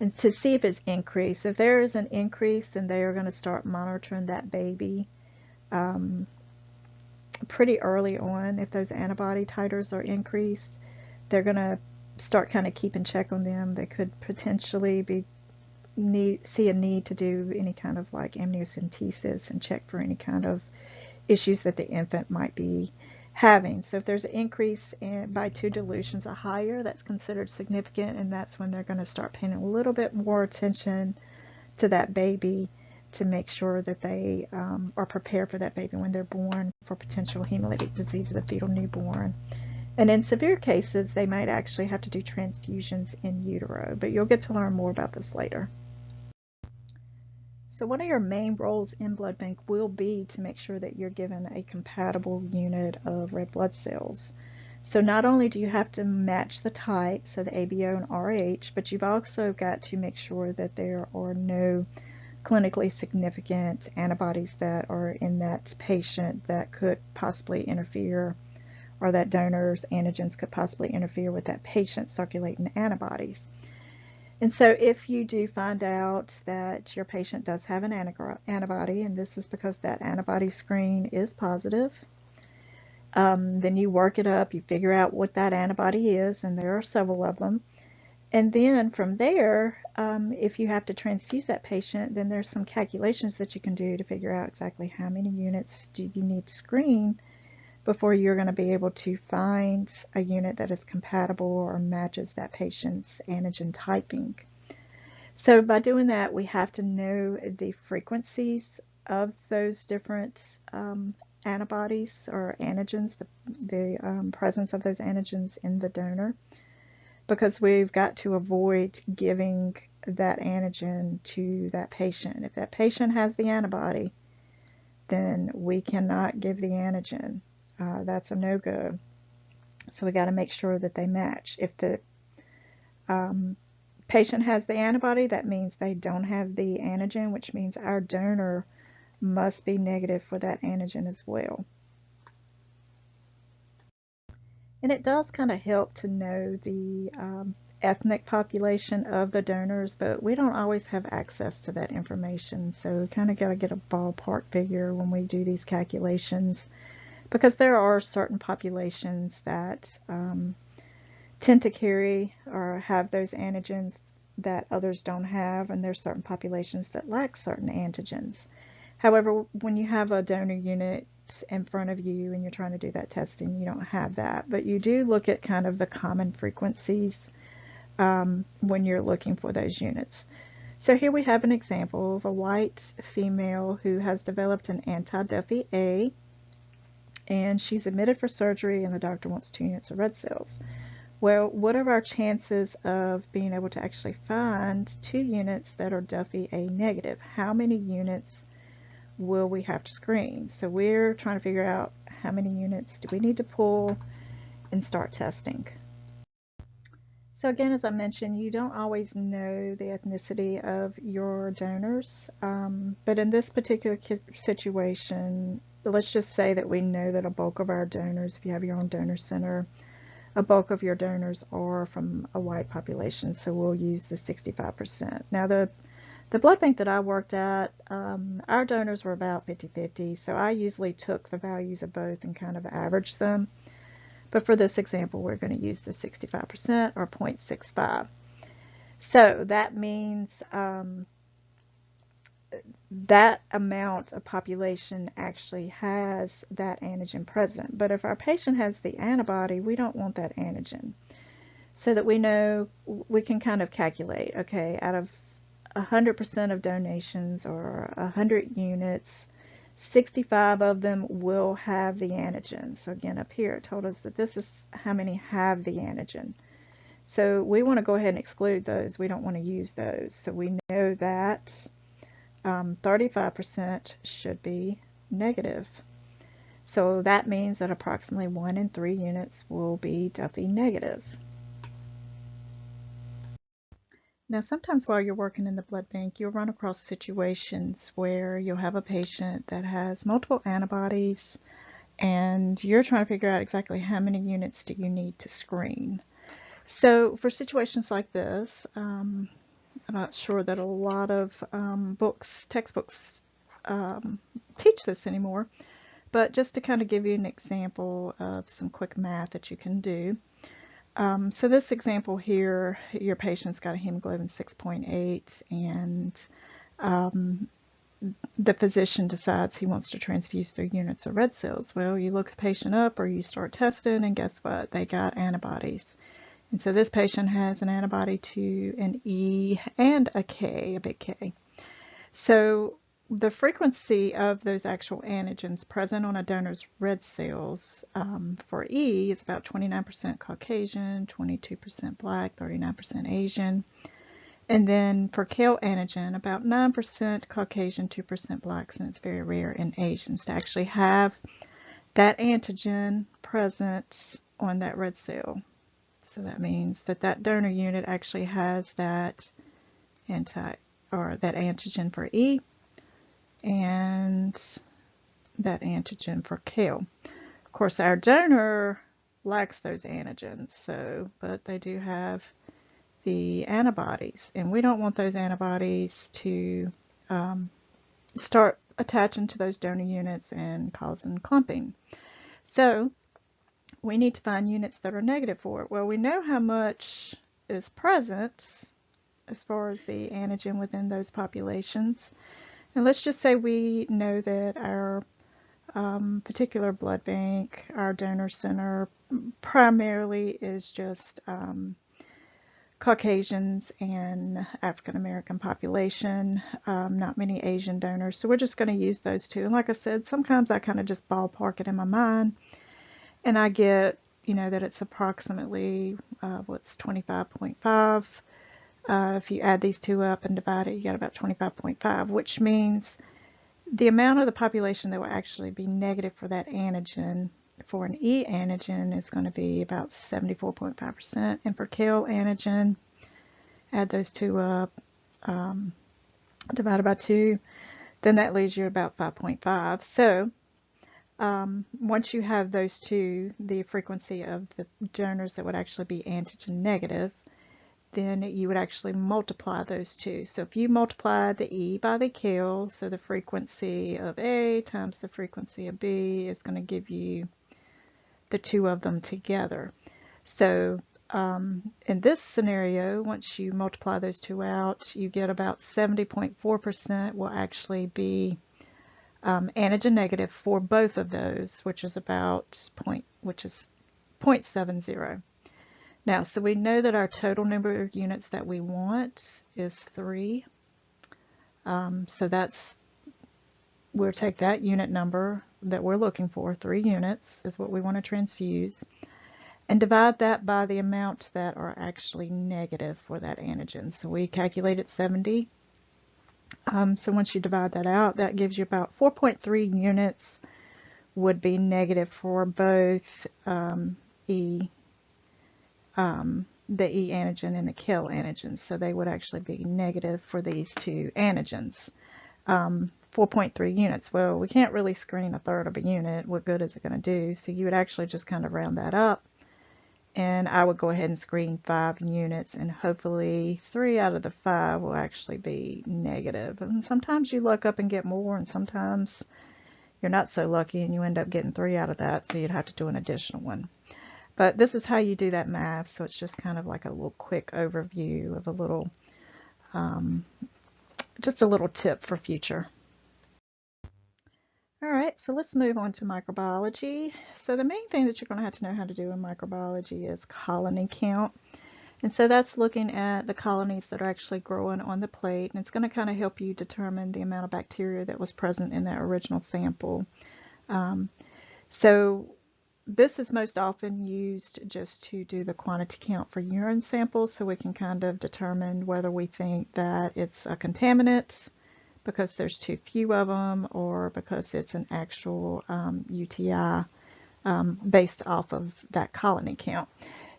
and to see if it's increased. If there is an increase, then they are going to start monitoring that baby pretty early on. If those antibody titers are increased, they're going to start kind of keeping check on them. They could potentially see a need to do any kind of like amniocentesis and check for any kind of issues that the infant might be having. So if there's an increase by 2 dilutions or higher, that's considered significant, and that's when they're going to start paying a little bit more attention to that baby to make sure that they are prepared for that baby when they're born for potential hemolytic disease of the fetal newborn. And in severe cases, they might actually have to do transfusions in utero, but you'll get to learn more about this later. So one of your main roles in blood bank will be to make sure that you're given a compatible unit of red blood cells. So not only do you have to match the type, so the ABO and RH, but you've also got to make sure that there are no clinically significant antibodies that are in that patient that could possibly interfere, or that donor's antigens could possibly interfere with that patient's circulating antibodies. And so if you do find out that your patient does have an antibody, and this is because that antibody screen is positive, then you work it up, you figure out what that antibody is, and there are several of them. And then from there, if you have to transfuse that patient, then there's some calculations that you can do to figure out exactly how many units do you need to screen before you're going to be able to find a unit that is compatible or matches that patient's antigen typing. So by doing that, we have to know the frequencies of those different antibodies or antigens, the presence of those antigens in the donor, because we've got to avoid giving that antigen to that patient. If that patient has the antibody, then we cannot give the antigen. That's a no-go. So we got to make sure that they match. If the patient has the antibody, that means they don't have the antigen, which means our donor must be negative for that antigen as well. And it does kind of help to know the ethnic population of the donors, but we don't always have access to that information. So we kind of got to get a ballpark figure when we do these calculations, because there are certain populations that tend to carry or have those antigens that others don't have, and there's certain populations that lack certain antigens. However, when you have a donor unit in front of you and you're trying to do that testing, you don't have that, but you do look at kind of the common frequencies when you're looking for those units. So here we have an example of a white female who has developed an anti-Duffy A, and she's admitted for surgery, and the doctor wants 2 units of red cells. Well, what are our chances of being able to actually find 2 units that are Duffy A negative? How many units will we have to screen? So we're trying to figure out how many units do we need to pull and start testing. So again, as I mentioned, you don't always know the ethnicity of your donors, but in this particular situation, let's just say that we know that a bulk of our donors, if you have your own donor center, a bulk of your donors are from a white population, so we'll use the 65%. Now the blood bank that I worked at, our donors were about 50-50, so I usually took the values of both and kind of averaged them. But for this example, we're going to use the 65% or 0.65. So that means that amount of population actually has that antigen present. But if our patient has the antibody, we don't want that antigen. So that we know, we can kind of calculate, okay, out of 100% of donations or 100 units, 65 of them will have the antigen. So again, up here it told us that this is how many have the antigen. So we want to go ahead and exclude those. We don't want to use those. So we know that 35% should be negative. So that means that approximately 1 in 3 units will be Duffy negative. Now, sometimes while you're working in the blood bank, you'll run across situations where you'll have a patient that has multiple antibodies, and you're trying to figure out exactly how many units do you need to screen. So for situations like this, I'm not sure that a lot of textbooks teach this anymore, but just to kind of give you an example of some quick math that you can do. So this example here, your patient's got a hemoglobin 6.8, and the physician decides he wants to transfuse 3 units of red cells. Well, you look the patient up or you start testing, and guess what? They got antibodies. And so this patient has an antibody to an E and a K, a big K. So the frequency of those actual antigens present on a donor's red cells for E is about 29% Caucasian, 22% Black, 39% Asian. And then for KALE antigen, about 9% Caucasian, 2% Blacks, and it's very rare in Asians to actually have that antigen present on that red cell. So that means that that donor unit actually has that antigen for E and that antigen for KALE. Of course, our donor lacks those antigens, but they do have the antibodies, and we don't want those antibodies to start attaching to those donor units and causing clumping. So we need to find units that are negative for it. Well, we know how much is present as far as the antigen within those populations. And let's just say we know that our particular blood bank, our donor center, primarily is just Caucasians and African American population, not many Asian donors. So we're just going to use those two. And like I said, sometimes I kind of just ballpark it in my mind, and I get, that it's approximately, 25.5. If you add these two up and divide it, you get about 25.5, which means the amount of the population that will actually be negative for that antigen, for an E antigen, is going to be about 74.5%. And for KALE antigen, add those two up, divided by 2, then that leaves you about 5.5. So once you have those two, the frequency of the donors that would actually be antigen negative, then you would actually multiply those two. So if you multiply the E by the KALE, so the frequency of A times the frequency of B is going to give you the two of them together. So in this scenario, once you multiply those two out, you get about 70.4% will actually be antigen negative for both of those, which is about 0.70. Now, so we know that our total number of units that we want is 3. So we'll take that unit number that we're looking for, 3 units is what we want to transfuse, and divide that by the amount that are actually negative for that antigen. So we calculated 70. So once you divide that out, that gives you about 4.3 units would be negative for both the E antigen and the kill antigen. So they would actually be negative for these two antigens. 4.3 units. Well, we can't really screen a third of a unit. What good is it going to do? So you would actually just kind of round that up. And I would go ahead and screen 5 units, and hopefully 3 out of the 5 will actually be negative. And sometimes you luck up and get more, and sometimes you're not so lucky and you end up getting 3 out of that, so you'd have to do an additional one. But this is how you do that math, so it's just kind of like a little quick overview of a little, just a little tip for future. All right, so let's move on to microbiology. So the main thing that you're going to have to know how to do in microbiology is colony count. And so that's looking at the colonies that are actually growing on the plate, and it's going to kind of help you determine the amount of bacteria that was present in that original sample. So this is most often used just to do the quantity count for urine samples, so we can kind of determine whether we think that it's a contaminant because there's too few of them, or because it's an actual UTI based off of that colony count.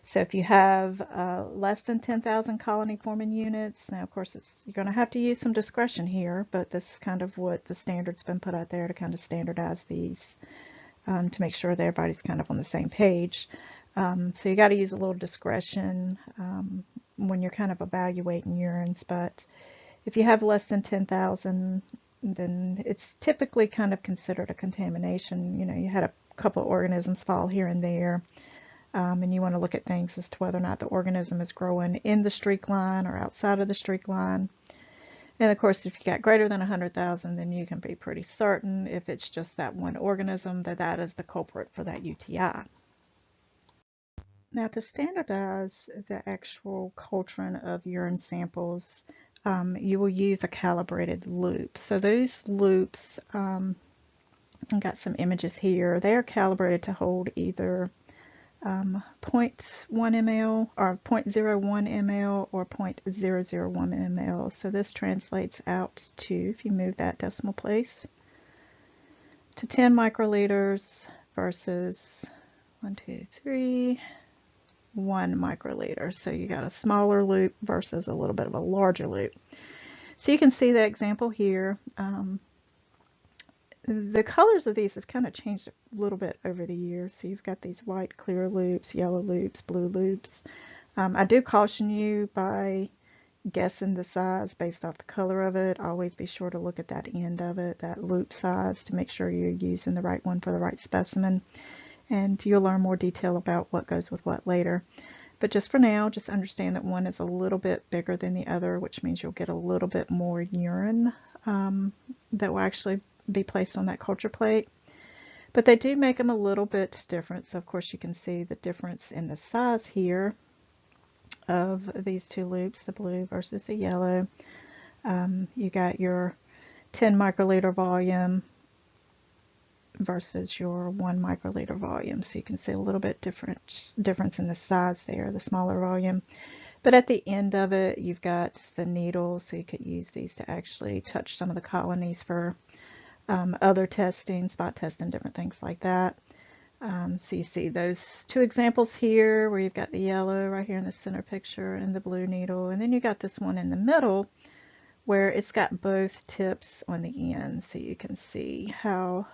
So if you have less than 10,000 colony forming units, now of course you're going to have to use some discretion here, but this is kind of what the standard's been put out there to kind of standardize these to make sure that everybody's kind of on the same page. So you got to use a little discretion when you're kind of evaluating urines, but if you have less than 10,000, then it's typically kind of considered a contamination. You know, you had a couple of organisms fall here and there, and you want to look at things as to whether or not the organism is growing in the streak line or outside of the streak line. And of course, if you got greater than 100,000, then you can be pretty certain, if it's just that one organism, that that is the culprit for that UTI. Now, to standardize the actual culturing of urine samples, you will use a calibrated loop. So those loops, I've got some images here, they are calibrated to hold either 0.1 ml or 0.01 ml or 0.001 ml. So this translates out to, if you move that decimal place, to 10 microliters versus 1 microliter. So you got a smaller loop versus a little bit of a larger loop. So you can see the example here. The colors of these have kind of changed a little bit over the years. So you've got these white clear loops, yellow loops, blue loops. I do caution you by guessing the size based off the color of it. Always be sure to look at that end of it, that loop size, to make sure you're using the right one for the right specimen. And you'll learn more detail about what goes with what later. But just for now, just understand that one is a little bit bigger than the other, which means you'll get a little bit more urine that will actually be placed on that culture plate. But they do make them a little bit different. So of course you can see the difference in the size here of these two loops, the blue versus the yellow. You got your 10 microliter volume versus your 1 microliter volume. So you can see a little bit difference in the size there, the smaller volume. But at the end of it, you've got the needles, so you could use these to actually touch some of the colonies for other testing, spot testing, different things like that. So you see those two examples here where you've got the yellow right here in the center picture and the blue needle, and then you got this one in the middle where it's got both tips on the end. So you can see how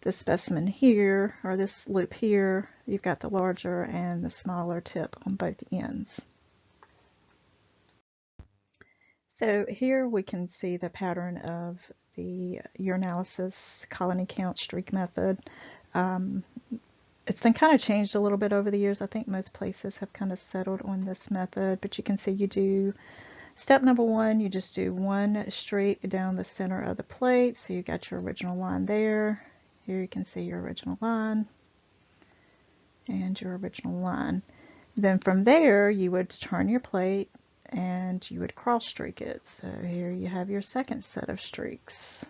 the specimen here, or this loop here, you've got the larger and the smaller tip on both ends. So here we can see the pattern of the urinalysis colony count streak method. It's been kind of changed a little bit over the years. I think most places have kind of settled on this method, but you can see you do step number 1, you just do one streak down the center of the plate. So you got your original line there. Here you can see your original line and your original line. Then from there, you would turn your plate and you would cross streak it. So here you have your second set of streaks.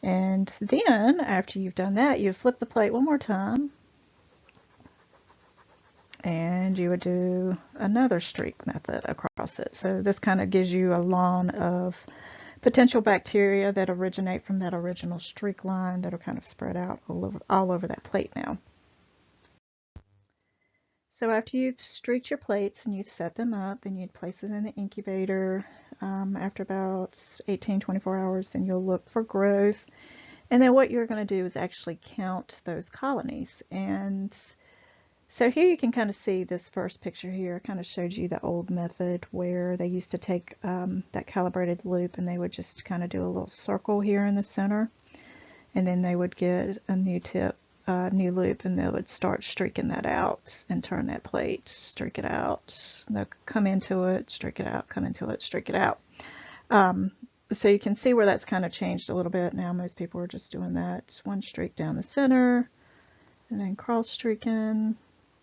And then after you've done that, you flip the plate one more time and you would do another streak method across it. So this kind of gives you a lawn of potential bacteria that originate from that original streak line that are kind of spread out all over that plate now. So after you've streaked your plates and you've set them up, then you'd place it in the incubator. After about 18-24 hours, then you'll look for growth. And then what you're going to do is actually count those colonies. And so here you can kind of see this first picture here. Kind of showed you the old method where they used to take that calibrated loop and they would just kind of do a little circle here in the center. And then they would get a new tip, new loop, and they would start streaking that out and turn that plate, streak it out. They'll come into it, streak it out, come into it, streak it out. So you can see where that's kind of changed a little bit. Now most people are just doing that one streak down the center and then cross streaking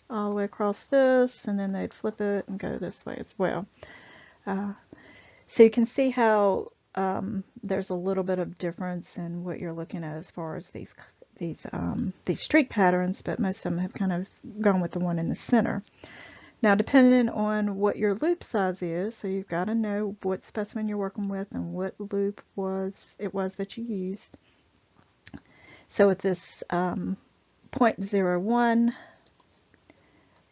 all the way across this, and then they'd flip it and go this way as well. So you can see how there's a little bit of difference in what you're looking at as far as these streak patterns, but most of them have kind of gone with the one in the center. Now, depending on what your loop size is, so you've got to know what specimen you're working with and what loop it was that you used. So with this 0.01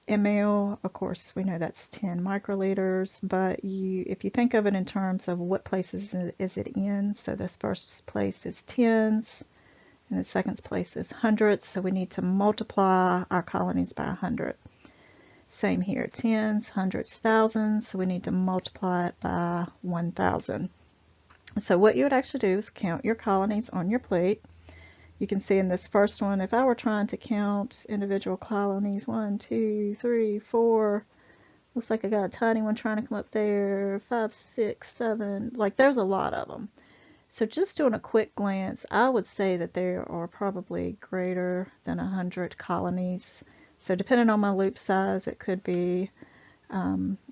ml, of course, we know that's 10 microliters, but if you think of it in terms of what places is it in, so this first place is tens, and the second place is hundreds, so we need to multiply our colonies by 100. Same here, tens, hundreds, thousands, so we need to multiply it by 1,000. So what you would actually do is count your colonies on your plate. You can see in this first one, if I were trying to count individual colonies, 1, 2, 3, 4, looks like I got a tiny one trying to come up there, 5, 6, 7, like there's a lot of them. So just doing a quick glance, I would say that there are probably greater than 100 colonies. So depending on my loop size, it could be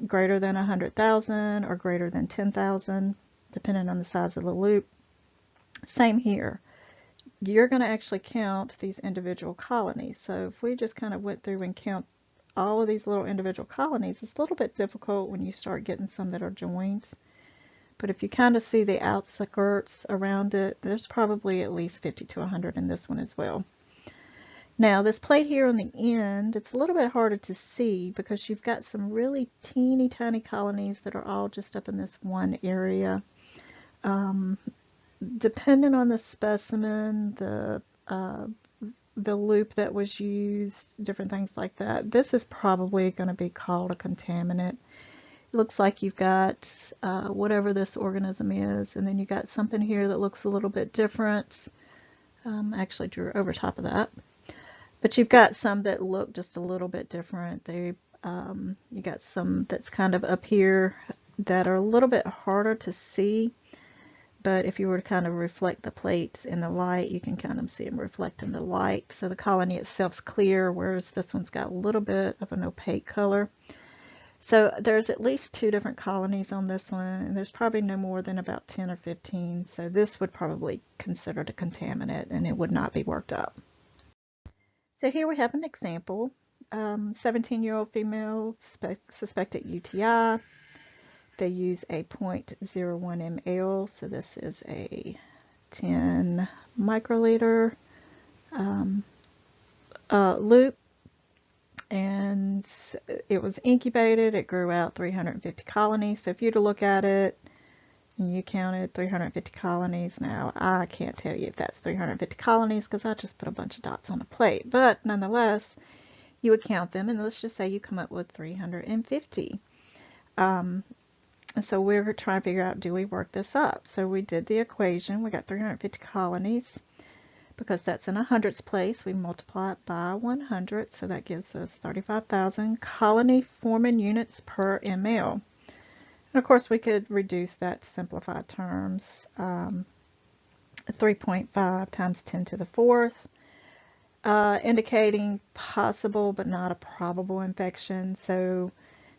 greater than 100,000 or greater than 10,000, depending on the size of the loop. Same here. You're going to actually count these individual colonies. So if we just kind of went through and count all of these little individual colonies, it's a little bit difficult when you start getting some that are joined. But if you kind of see the outskirts around it, there's probably at least 50 to 100 in this one as well. Now this plate here on the end, it's a little bit harder to see because you've got some really teeny tiny colonies that are all just up in this one area. Depending on the specimen, the loop that was used, different things like that, this is probably going to be called a contaminant. It looks like you've got whatever this organism is, and then you got something here that looks a little bit different. I actually drew over top of that. But you've got some that look just a little bit different. You got some that's kind of up here that are a little bit harder to see. But if you were to kind of reflect the plates in the light, you can kind of see them reflect in the light. So the colony itself's clear, whereas this one's got a little bit of an opaque color. So there's at least 2 different colonies on this one, and there's probably no more than about 10 or 15. So this would probably considered a contaminant, and it would not be worked up. So here we have an example. 17-year-old female suspected UTI. They use a 0.01 ml, so this is a 10 microliter loop, and it was incubated. It grew out 350 colonies. So if you were to look at it and you counted 350 colonies, now I can't tell you if that's 350 colonies because I just put a bunch of dots on a plate, but nonetheless you would count them, and let's just say you come up with 350. So we're trying to figure out, do we work this up? So we did the equation. We got 350 colonies. Because that's in a hundredths place, we multiply it by 100, so that gives us 35,000 colony forming units per ml. And of course, we could reduce that to simplified terms. 3.5 times 10 to the 4th, indicating possible but not a probable infection. So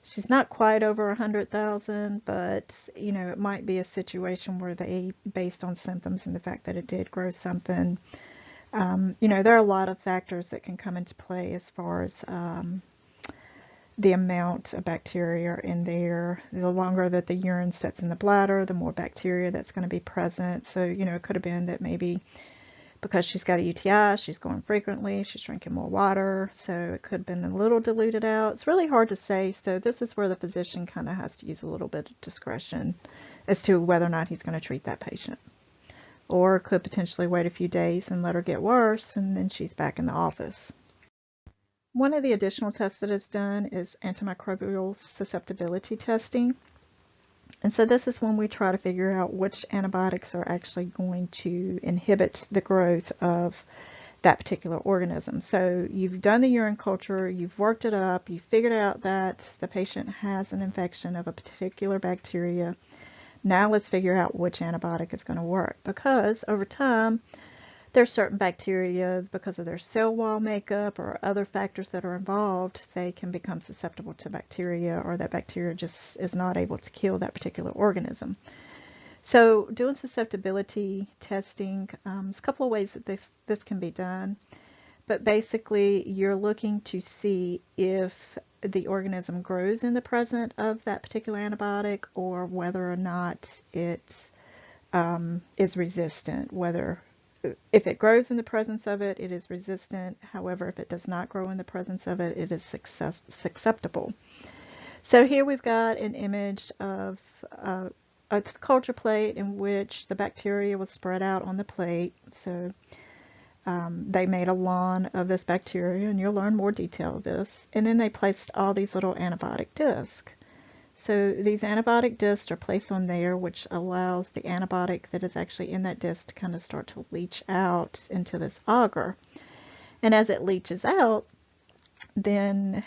She's not quite over 100,000, but you know, it might be a situation where they, based on symptoms and the fact that it did grow something, you know, there are a lot of factors that can come into play as far as the amount of bacteria in there. The longer that the urine sits in the bladder, the more bacteria that's going to be present. So, you know, it could have been that maybe because she's got a UTI, she's going frequently, she's drinking more water, so it could have been a little diluted out. It's really hard to say, so this is where the physician kind of has to use a little bit of discretion as to whether or not he's going to treat that patient. Or could potentially wait a few days and let her get worse, and then she's back in the office. One of the additional tests that is done is antimicrobial susceptibility testing. And so this is when we try to figure out which antibiotics are actually going to inhibit the growth of that particular organism. So you've done the urine culture, you've worked it up, you've figured out that the patient has an infection of a particular bacteria. Now let's figure out which antibiotic is going to work, because over time there's certain bacteria, because of their cell wall makeup or other factors that are involved, they can become susceptible to bacteria, or that bacteria just is not able to kill that particular organism. So doing susceptibility testing, there's a couple of ways that this can be done. But basically, you're looking to see if the organism grows in the presence of that particular antibiotic, or whether or not it is resistant, if it grows in the presence of it, it is resistant. However, if it does not grow in the presence of it, it is susceptible. So here we've got an image of a culture plate in which the bacteria was spread out on the plate. So they made a lawn of this bacteria, and you'll learn more detail of this. And then they placed all these little antibiotic discs. So these antibiotic discs are placed on there, which allows the antibiotic that is actually in that disc to kind of start to leach out into this agar. And as it leaches out, then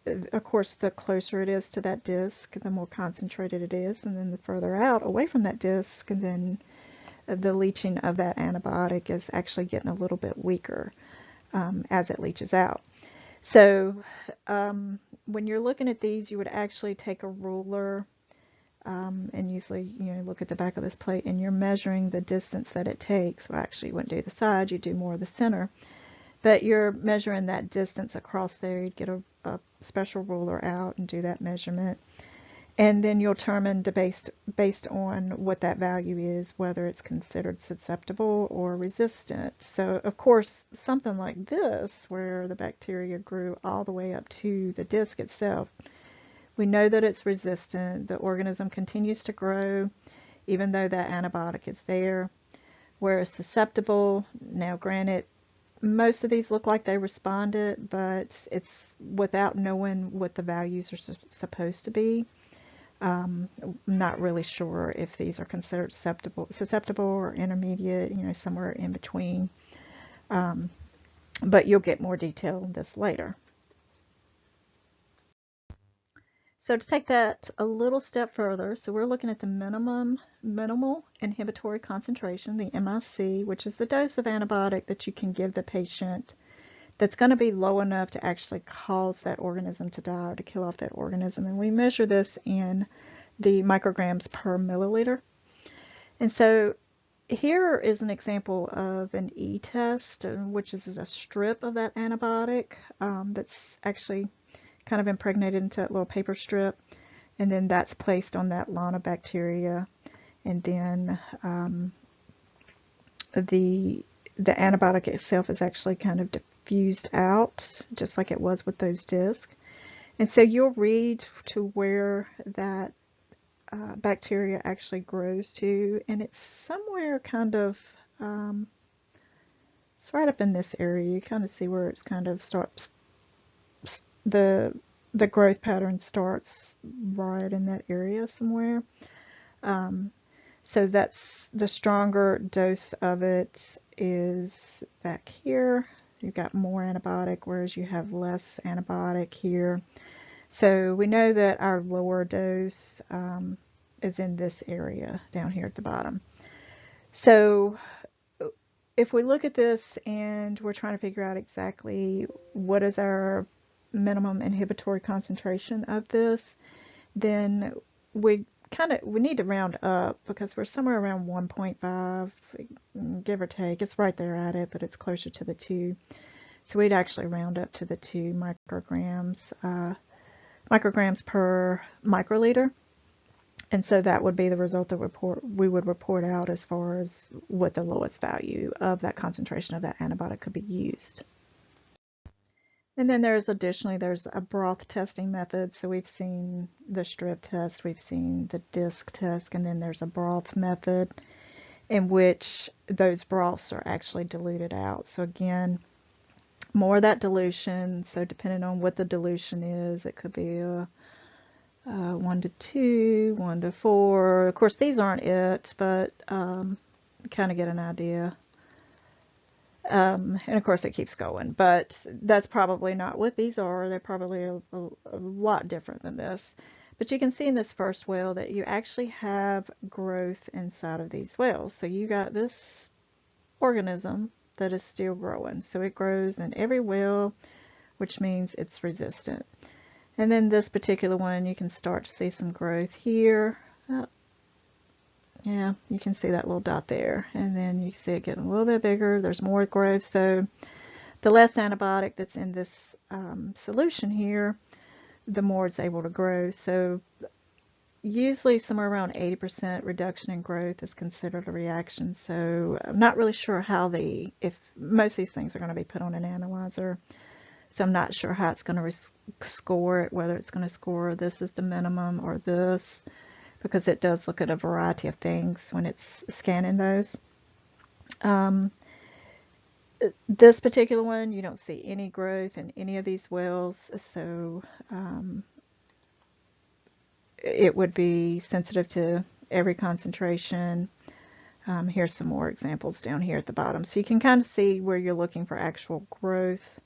of course the closer it is to that disc, the more concentrated it is, and then the further out away from that disc, and then the leaching of that antibiotic is actually getting a little bit weaker as it leaches out. So when you're looking at these, you would actually take a ruler and usually, look at the back of this plate, and you're measuring the distance that it takes. Well, actually, you wouldn't do the side, you do more of the center. But you're measuring that distance across there. You'd get a special ruler out and do that measurement. And then you'll determine based on what that value is, whether it's considered susceptible or resistant. So, of course, something like this, where the bacteria grew all the way up to the disc itself, we know that it's resistant. The organism continues to grow, even though that antibiotic is there. Whereas susceptible, now granted, most of these look like they responded, but it's without knowing what the values are supposed to be. I'm not really sure if these are considered susceptible or intermediate, somewhere in between. But you'll get more detail on this later. So to take that a little step further, so we're looking at the minimal inhibitory concentration, the MIC, which is the dose of antibiotic that you can give the patient that's going to be low enough to actually cause that organism to die or to kill off that organism. And we measure this in the micrograms per milliliter. And so here is an example of an E-test, which is a strip of that antibiotic that's actually kind of impregnated into that little paper strip. And then that's placed on that lawn of bacteria. And then the antibiotic itself is actually kind of diffused out, just like it was with those discs. And so you'll read to where that bacteria actually grows to, and it's somewhere kind of, it's right up in this area. You kind of see where it's kind of starts, the growth pattern starts right in that area somewhere. So that's the stronger dose of it is back here. You've got more antibiotic, whereas you have less antibiotic here. So we know that our lower dose is in this area down here at the bottom. So if we look at this and we're trying to figure out exactly what is our minimum inhibitory concentration of this, then we we need to round up because we're somewhere around 1.5, give or take. It's right there at it, but it's closer to the 2. So we'd actually round up to the 2 micrograms, micrograms per microliter. And so that would be the result that we would report out as far as what the lowest value of that concentration of that antibiotic could be used. And then there's a broth testing method. So we've seen the strip test, we've seen the disc test, and then there's a broth method in which those broths are actually diluted out. So again, more of that dilution. So depending on what the dilution is, it could be a 1 to 2, 1 to 4. Of course, these aren't it, but kind of get an idea. And of course, it keeps going, but that's probably not what these are. They're probably a lot different than this. But you can see in this first well that you actually have growth inside of these wells. So you got this organism that is still growing. So it grows in every well, which means it's resistant. And then this particular one, you can start to see some growth here. Yeah, you can see that little dot there. And then you can see it getting a little bit bigger. There's more growth. So the less antibiotic that's in this solution here, the more it's able to grow. So usually somewhere around 80% reduction in growth is considered a reaction. So I'm not really sure how if most of these things are going to be put on an analyzer. So I'm not sure how it's going to score it, whether it's going to score this is the minimum or this, because it does look at a variety of things when it's scanning those. This particular one, you don't see any growth in any of these wells, so it would be sensitive to every concentration. Here's some more examples down here at the bottom. So you can kind of see where you're looking for actual growth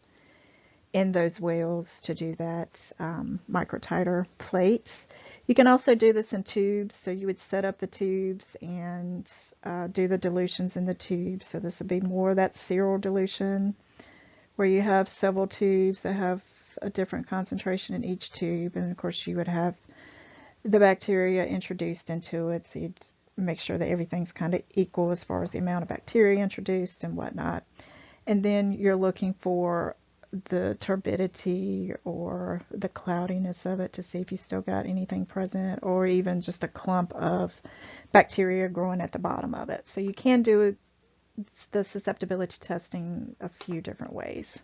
in those wells to do that microtiter plates. You can also do this in tubes. So you would set up the tubes and do the dilutions in the tubes. So this would be more that serial dilution where you have several tubes that have a different concentration in each tube. And of course you would have the bacteria introduced into it. So you'd make sure that everything's kind of equal as far as the amount of bacteria introduced and whatnot. And then you're looking for the turbidity or the cloudiness of it to see if you still got anything present, or even just a clump of bacteria growing at the bottom of it. So you can do the susceptibility testing a few different ways.